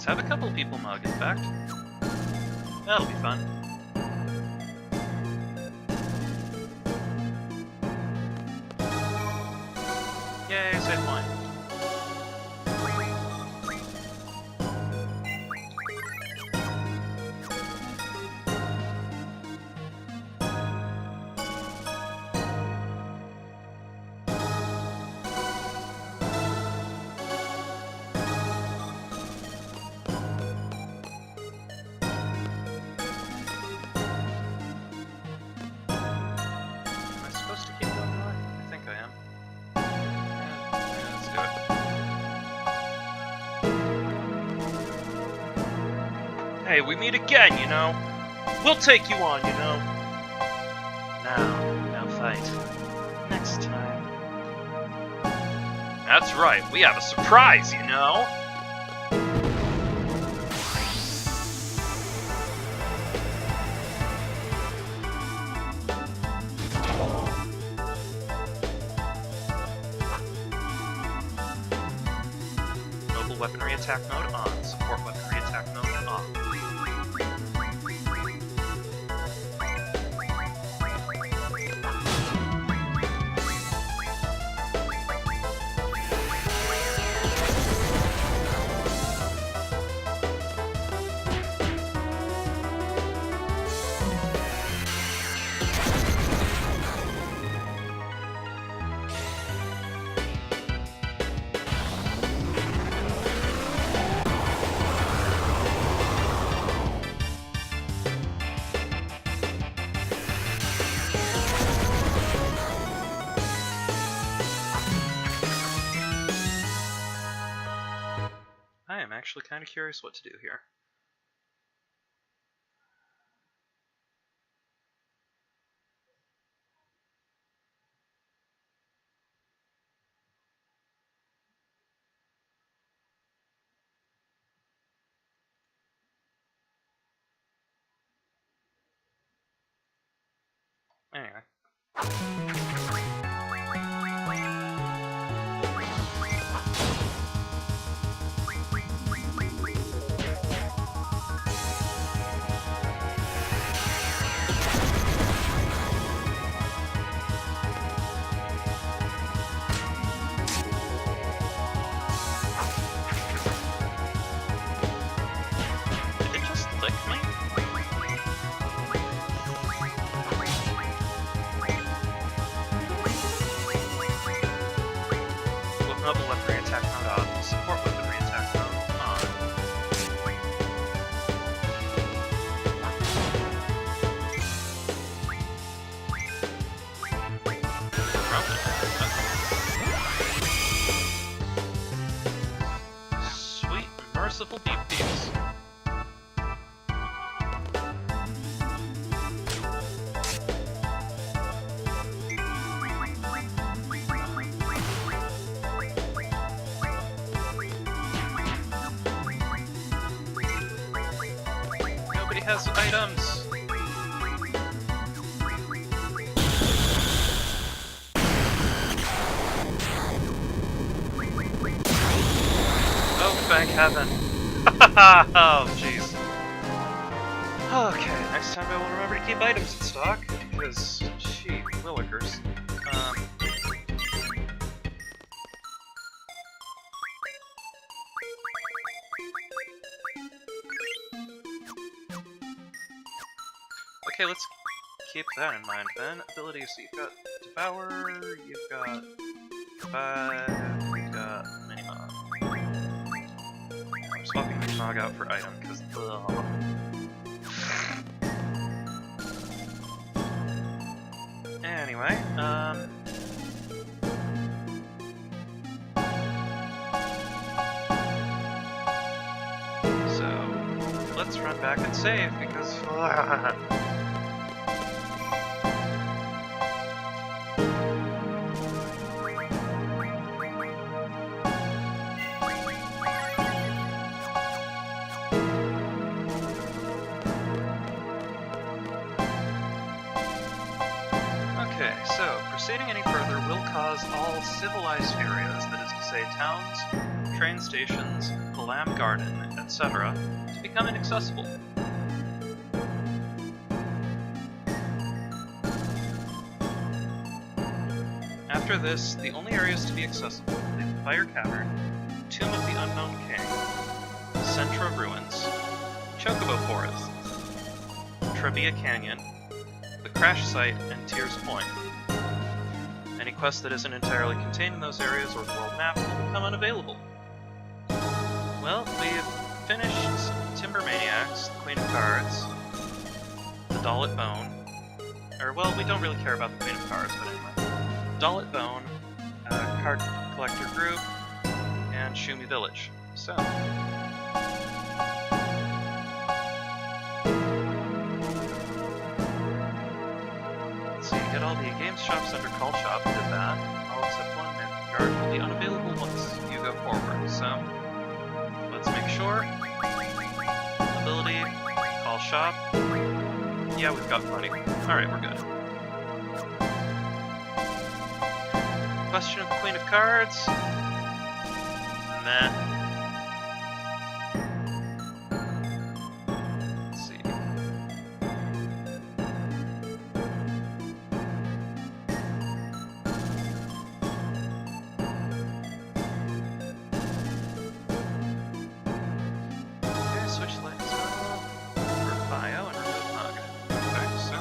Have a couple people mug, in fact. That'll be fun. Yay, save one. Hey, we meet again, you know? We'll take you on, you know? Now fight. Next time. That's right, we have a surprise, you know? Mobile weaponry attack mode on. Support weaponry attack mode off. I'm actually kind of curious what to do here. Anyway. Nobody has items! Oh, thank heaven! Oh, jeez. Okay, next time I will remember to keep items in stock, because, gee, willikers. Okay, let's keep that in mind then. Abilities, so you've got Devour, you've got Revive, you've got Minimog. I'm swapping Minimog out for item, because Anyway, so let's run back and save, because Okay, so proceeding any further will cause all civilized areas, that is to say towns, train stations, the Lamb Garden, etc., to become inaccessible. After this, the only areas to be accessible will be the Fire Cavern, Tomb of the Unknown King, Centra Ruins, Chocobo Forests, Trebia Canyon, the Crash Site, and Tears Point. Any quest that isn't entirely contained in those areas or the world map will become unavailable. Well, we've finished Timber Maniacs, the Queen of Cards, the Dollet Bone, or well, we don't really care about the Queen of Cards, but anyway. Dollet Bone, Card Collector Group, and Shumi Village. So, let's see, get all the games shops under Call Shop, did that. All except one man guard will be unavailable once you go forward, so let's make sure. Ability, Call Shop. Yeah, we've got plenty. Alright, we're good. Question of the Queen of Cards. Meh. Let's see. Okay, switch lanes for bio and remove Mug. Okay, so.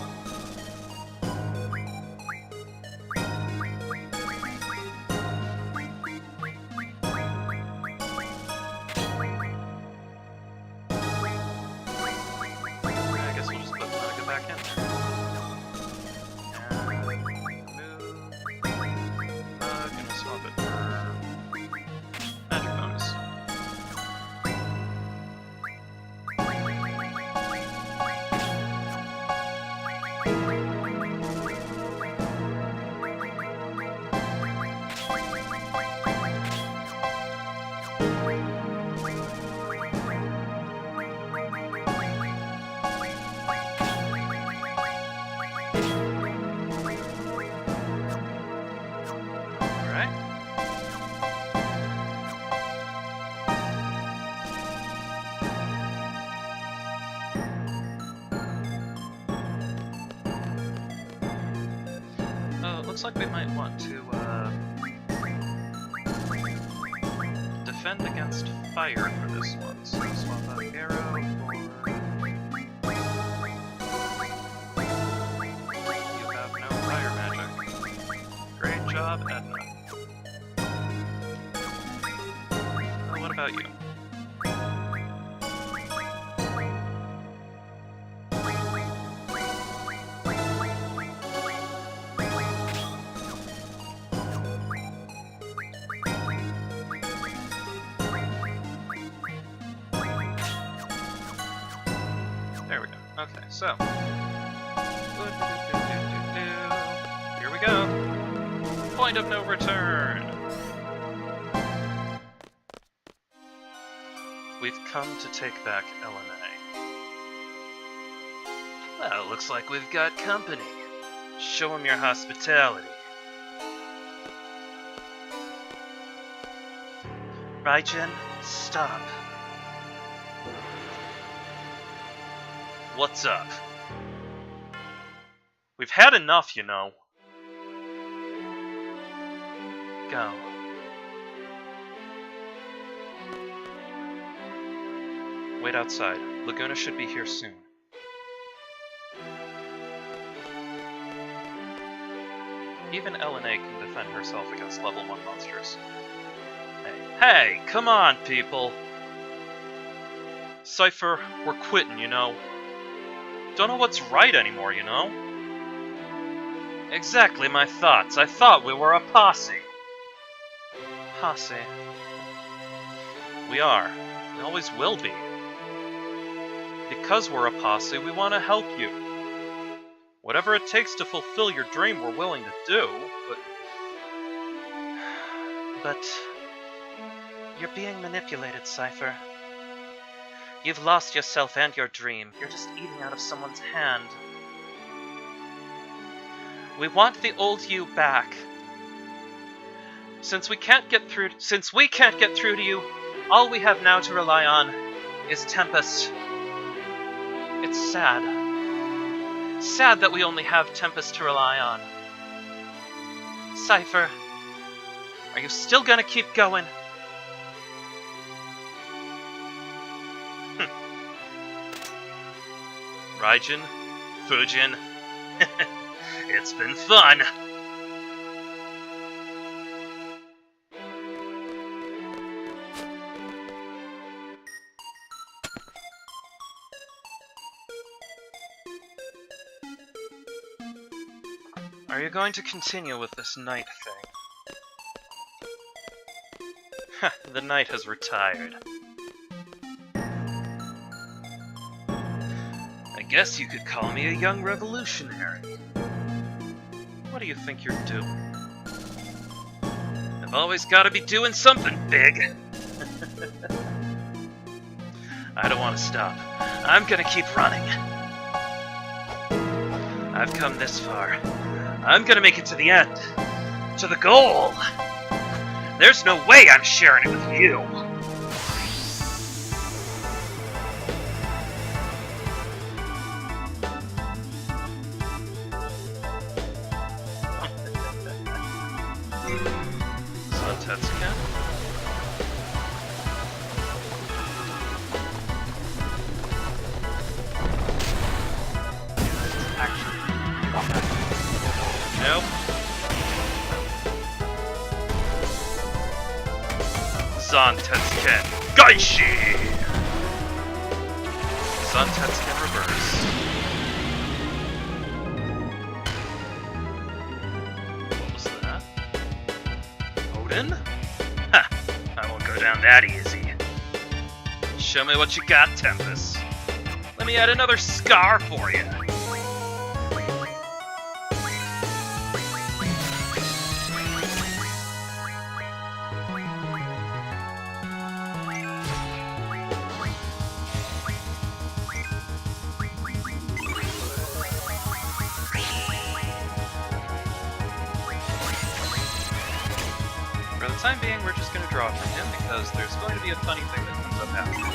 Looks like we might want to defend against fire for this one. So swap out arrow for... You have no fire magic. Great job, Edna. Well, what about you? Okay, so here we go. Point of no return. We've come to take back LNA. Well, looks like we've got company. Show him your hospitality. Raijin, stop. What's up? We've had enough, you know. Go. Wait outside. Laguna should be here soon. Even LNA can defend herself against level 1 monsters. Hey, come on, people! Seifer, we're quitting, you know. Don't know what's right anymore, you know? Exactly my thoughts. I thought we were a posse. Posse. We are. We always will be. Because we're a posse, we want to help you. Whatever it takes to fulfill your dream, we're willing to do, But... you're being manipulated, Seifer. You've lost yourself and your dream. You're just eating out of someone's hand. We want the old you back. Since we can't get through to you, all we have now to rely on is Tempest. It's sad. Sad that we only have Tempest to rely on. Seifer, are you still gonna keep going? Raijin, Fujin, it's been fun. Are you going to continue with this knight thing? The knight has retired. I guess you could call me a young revolutionary. What do you think you're doing? I've always got to be doing something big. I don't want to stop. I'm gonna keep running. I've come this far. I'm gonna make it to the end. To the goal. There's no way I'm sharing it with you. Nope. Zantetsuken Gaishi! Zantetsuken reverse. What was that? Odine? Ha! I won't go down that easy. Show me what you got, Tempest. Let me add another scar for you. For the time being, we're just going to draw from him because there's going to be a funny thing that comes up after.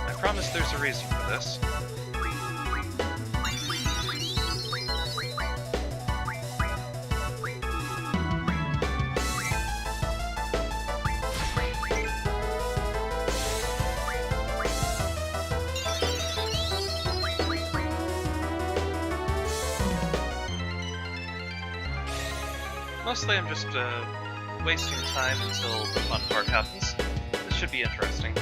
I promise there's a reason for this. Mostly I'm just wasting time until the fun part happens. This should be interesting.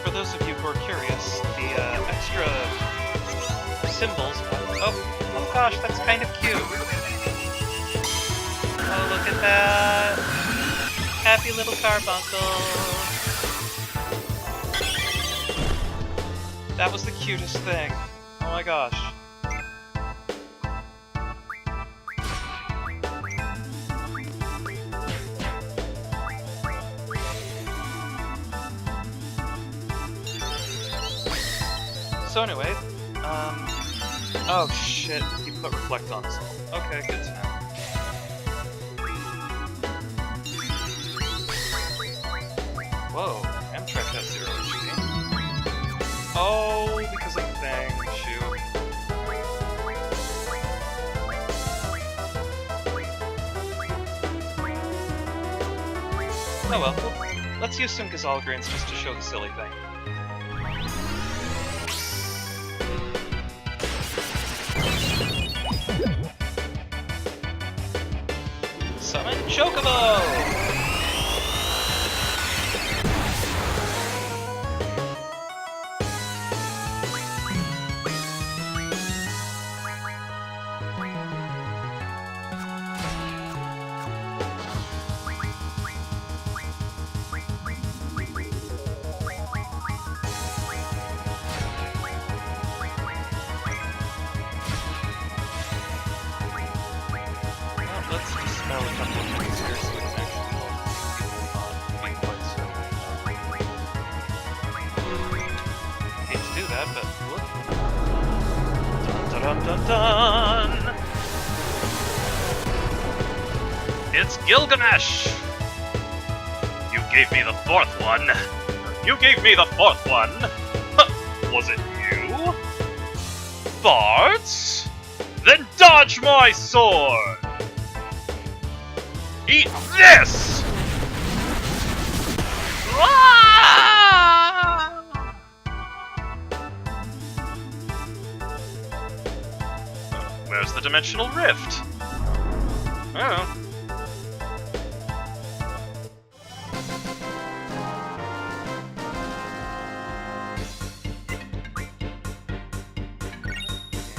For those of you who are curious, the extra symbols... Oh gosh, that's kind of cute. Oh, look at that. Happy little carbuncle. That was the cutest thing. Oh my gosh. So anyway, oh shit, he put reflect on us all. Okay, good to know. Whoa, Amtrak has 0 HP. Oh, because of the thing, shoot. Oh well, let's use some Gazal Greens just to show the silly thing. Summon Chocobo! Let's dispel a couple of things here so we can actually not be quite so... hate to do that, but look. Dun dun dun dun dun! It's Gilgamesh! You gave me the 4th one! You gave me the 4th one! Was it you? Bards? Then dodge my sword! Eat this! Ah! Where's the dimensional rift? Oh.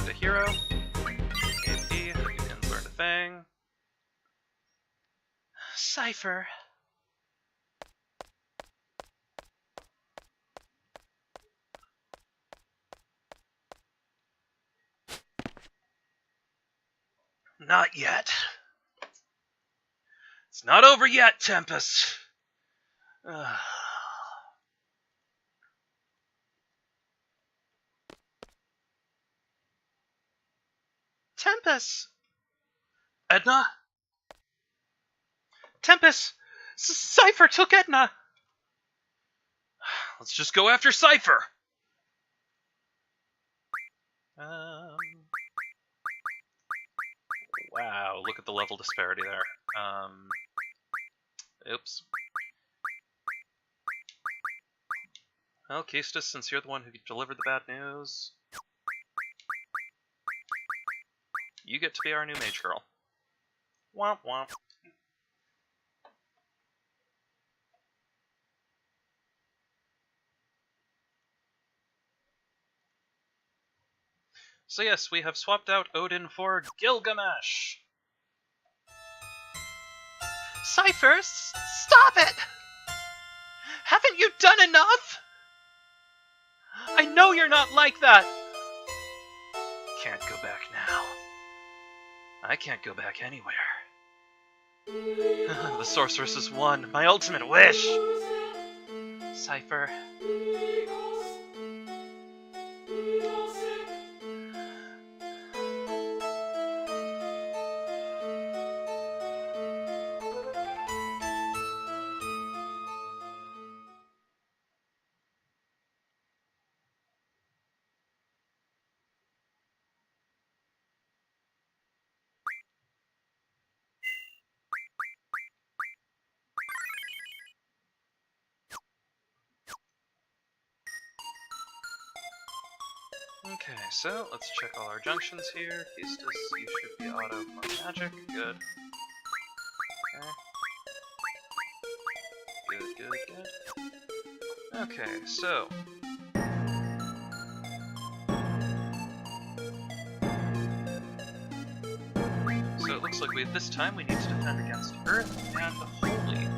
Need a hero. AP, you can learn a thing. Seifer. Not yet. It's not over yet, Tempest. Tempest! Edna? Tempest! Seifer took Edna! Let's just go after Seifer! Wow, look at the level disparity there. Oops. Well, Keistis, since you're the one who delivered the bad news, you get to be our new mage girl. Womp womp. So yes, we have swapped out Odine for Gilgamesh. Seifer, stop it! Haven't you done enough? I know you're not like that. Can't go back now. I can't go back anywhere. The sorceress has won. My ultimate wish! Seifer. Okay, so let's check all our junctions here. Pistis, you should be auto for magic. Good. Okay. Good. Okay, so... So it looks like this time we need to defend against Earth and Holy.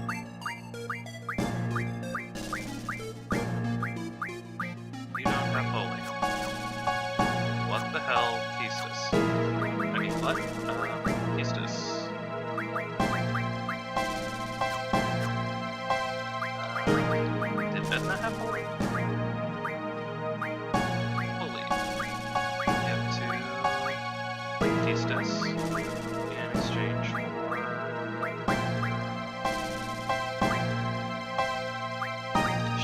You don't have Holy. What the hell, Pistis? I mean, what? Pistis. Did Edna have Holy? Holy. Give to Pistis in exchange for...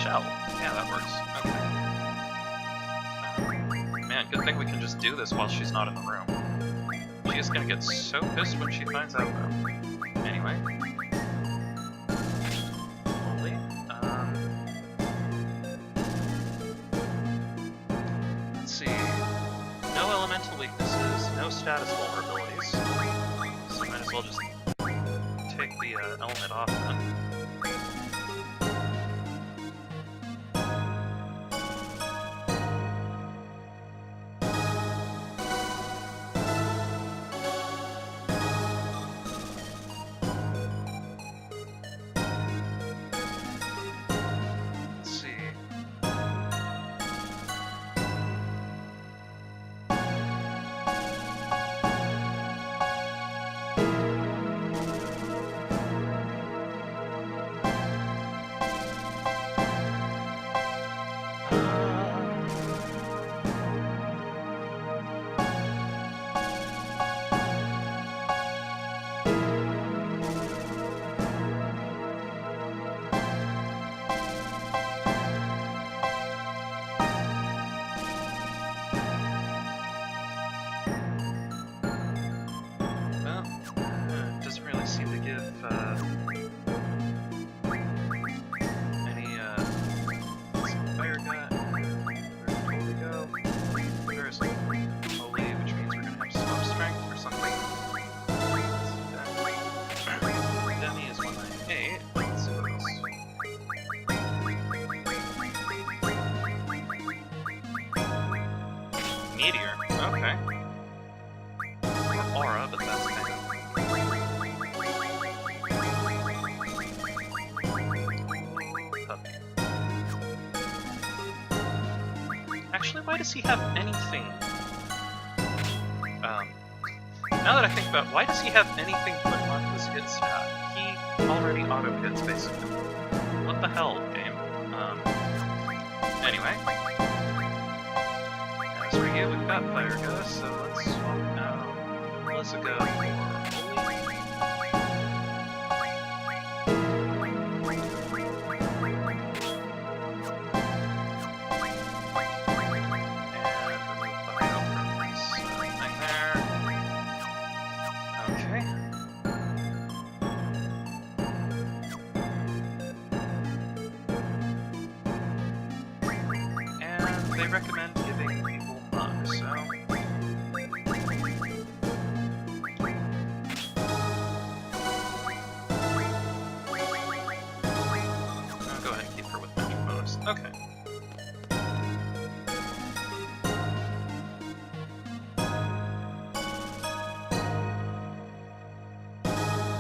Shell. Yeah, that works. Okay. Man, good thing we can just do this while she's not in the room. She is gonna get so pissed when she finds out, though. Anyway. Holy. Let's see. No elemental weaknesses, no status vulnerabilities. So we might as well just take the element off then. Meteor, okay. Or aura, but that's kind of... Puppy. Actually, why does he have anything? Now that I think about it, why does he have anything put on his hit stat? He already auto-hits, basically. What the hell, game? Anyway. As for you, we've got Fire Ghost, so let's swap out Melissa Go for Holy. They recommend giving people mugs, so... I'll go ahead and keep her with magic bonus. Okay.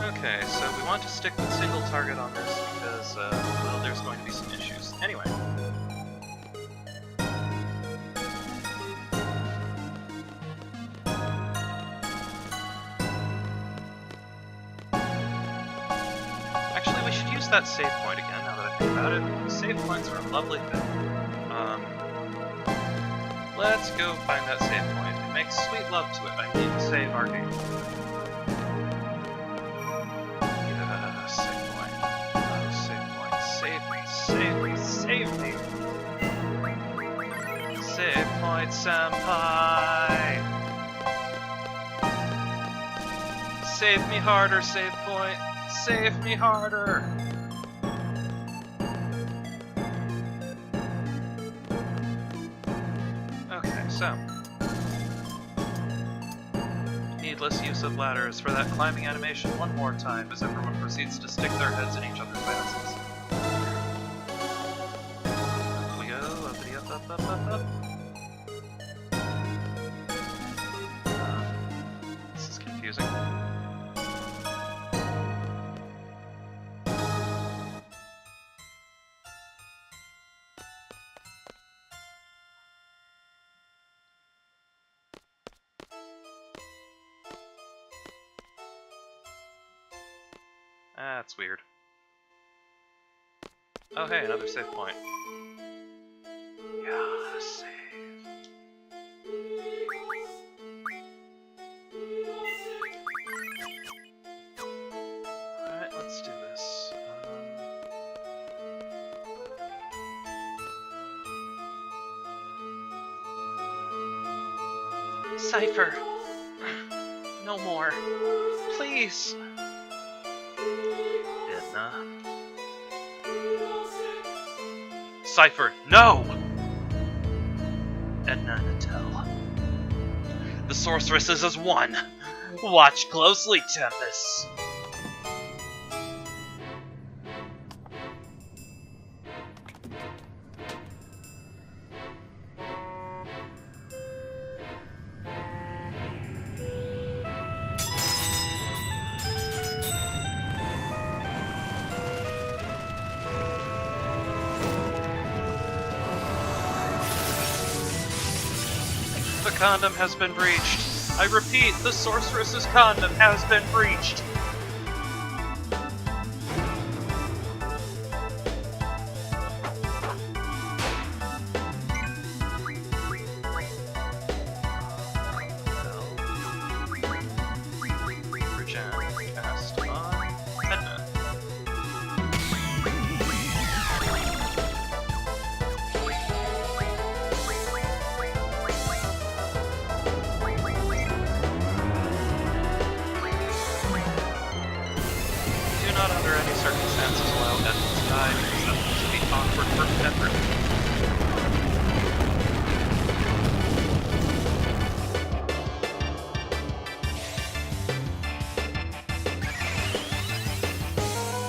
Okay, so we want to stick with single target on this because, well, there's going to be some issues. Anyway. There's that save point again, now that I think about it. Save points are a lovely thing. Let's go find that save point and make sweet love to it. I need to save our game. Save point. Save point. Save me, save me, save me! Save point, senpai! Save me harder, save point! Save me harder! Okay, so. Needless use of ladders for that climbing animation one more time as everyone proceeds to stick their heads in each other's asses. Up we go, uppity up, up, up, up, up. This is confusing. That's weird. Oh hey, another save point. Gotta save. Alright, let's do this. Seifer! No more. Please! Edna. Seifer, no! Edna and Adel. The sorceresses as one. Watch closely, Tempest. The condom has been breached. I repeat, the sorceress's condom has been breached. Regen cast on Edna. Not under any circumstances allow Edna to die because that would be awkward for everyone.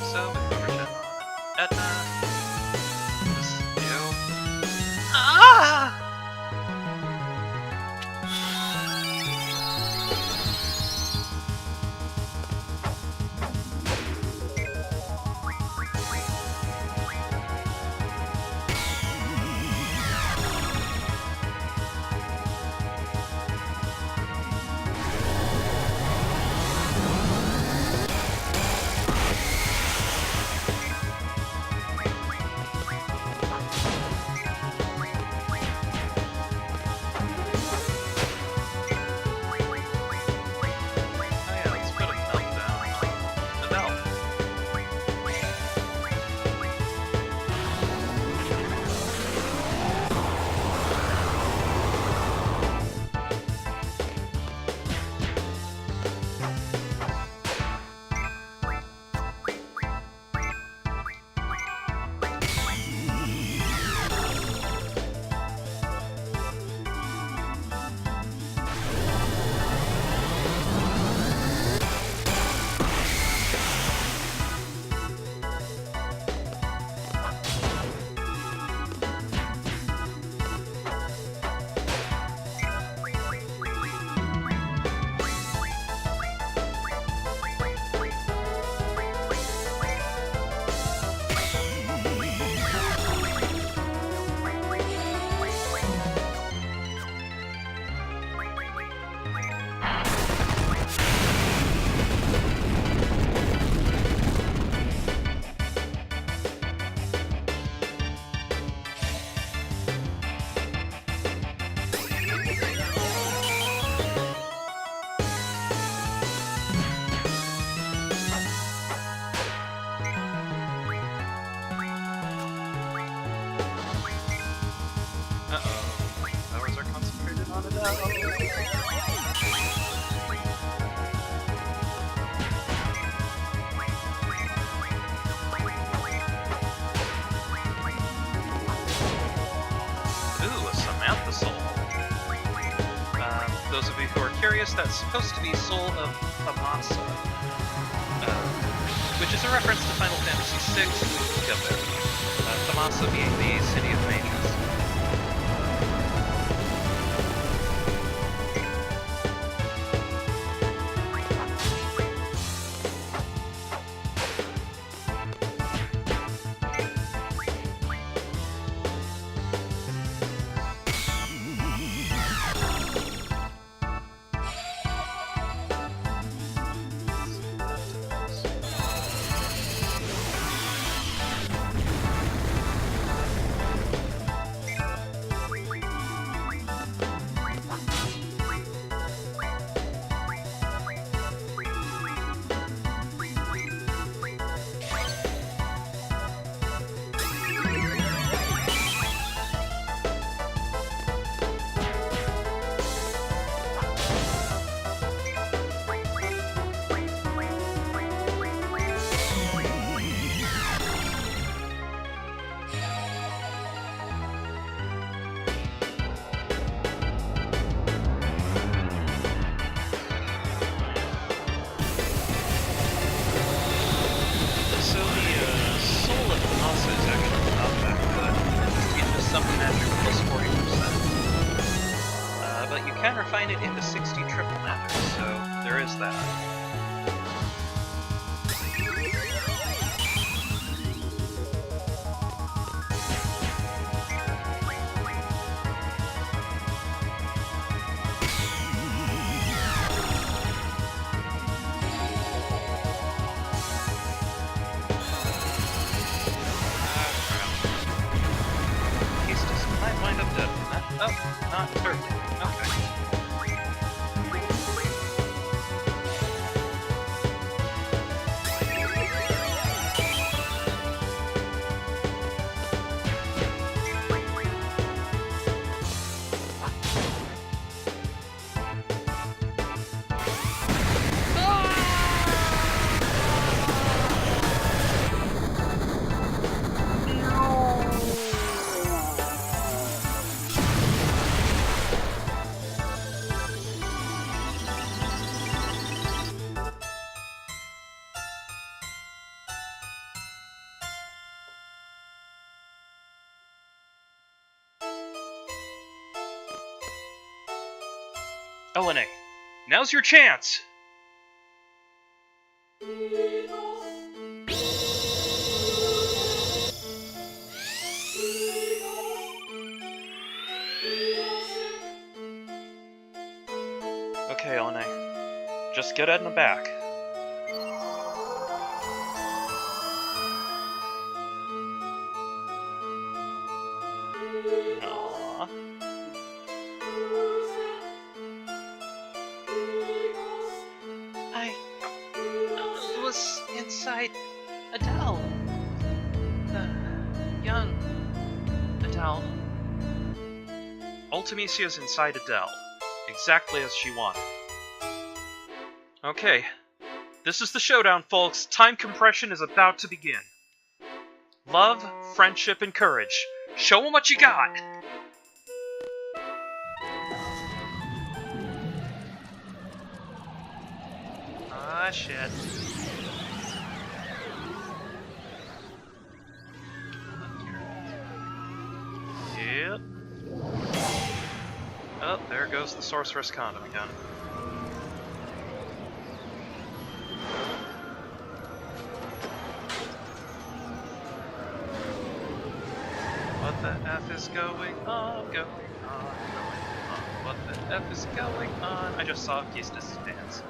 So, we can regen on Edna. This is you. Ah! those of you who are curious, that's supposed to be Soul of Amasa, which is a reference to Final Fantasy VI. We'll get there. Amasa being the city of mages. Refine it into 60 triple matters, so there is that. Might wind up dead from that. Oh, not terribly. Okay. Odine, now's your chance! Okay, Odine. Just get Edna back. Aww. I was inside Adele. The young Adele. Ultimisia's inside Adele. Exactly as she wanted. Okay. This is the showdown, folks. Time compression is about to begin. Love, friendship, and courage. Show 'em what you got! Ah, shit. Yep. Oh, there goes the Sorceress condom again. What the F is going on? What the F is going on? I just saw Keistis' pants.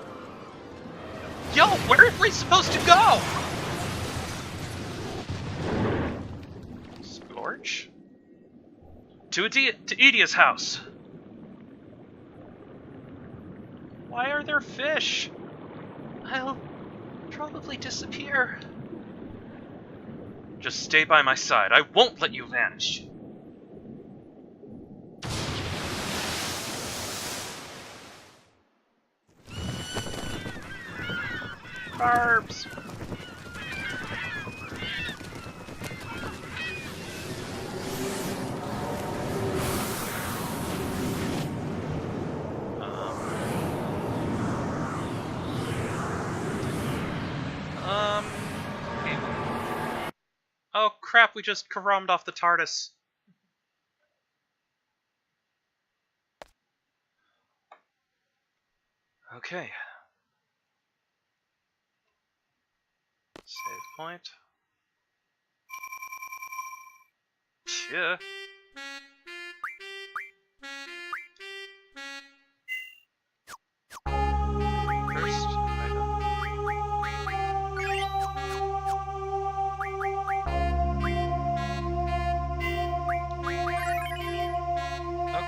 Yo, where are we supposed to go? Scorch? To Edea's house. Why are there fish? I'll probably disappear. Just stay by my side. I won't let you vanish. Barbs! Oh crap, we just caromed off the TARDIS. Okay. Save point. Yeah. First item.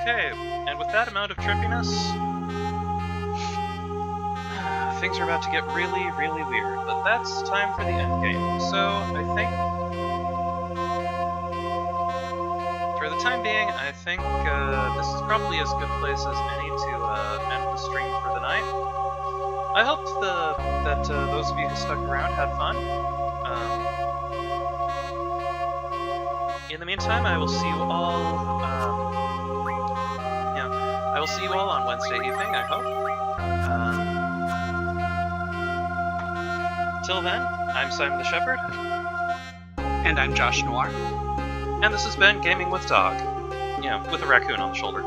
Okay, and with that amount of trippiness, things are about to get really, really weird. But that's time for the end game. So I think, for the time being, I think this is probably as good a place as any to end the stream for the night. I hope that those of you who stuck around had fun. In the meantime, I will see you all. I will see you all on Wednesday evening, I hope. Till then, I'm Simon the Shepherd. And I'm Josh Noir. And this has been Gaming with Dog. With a raccoon on the shoulder.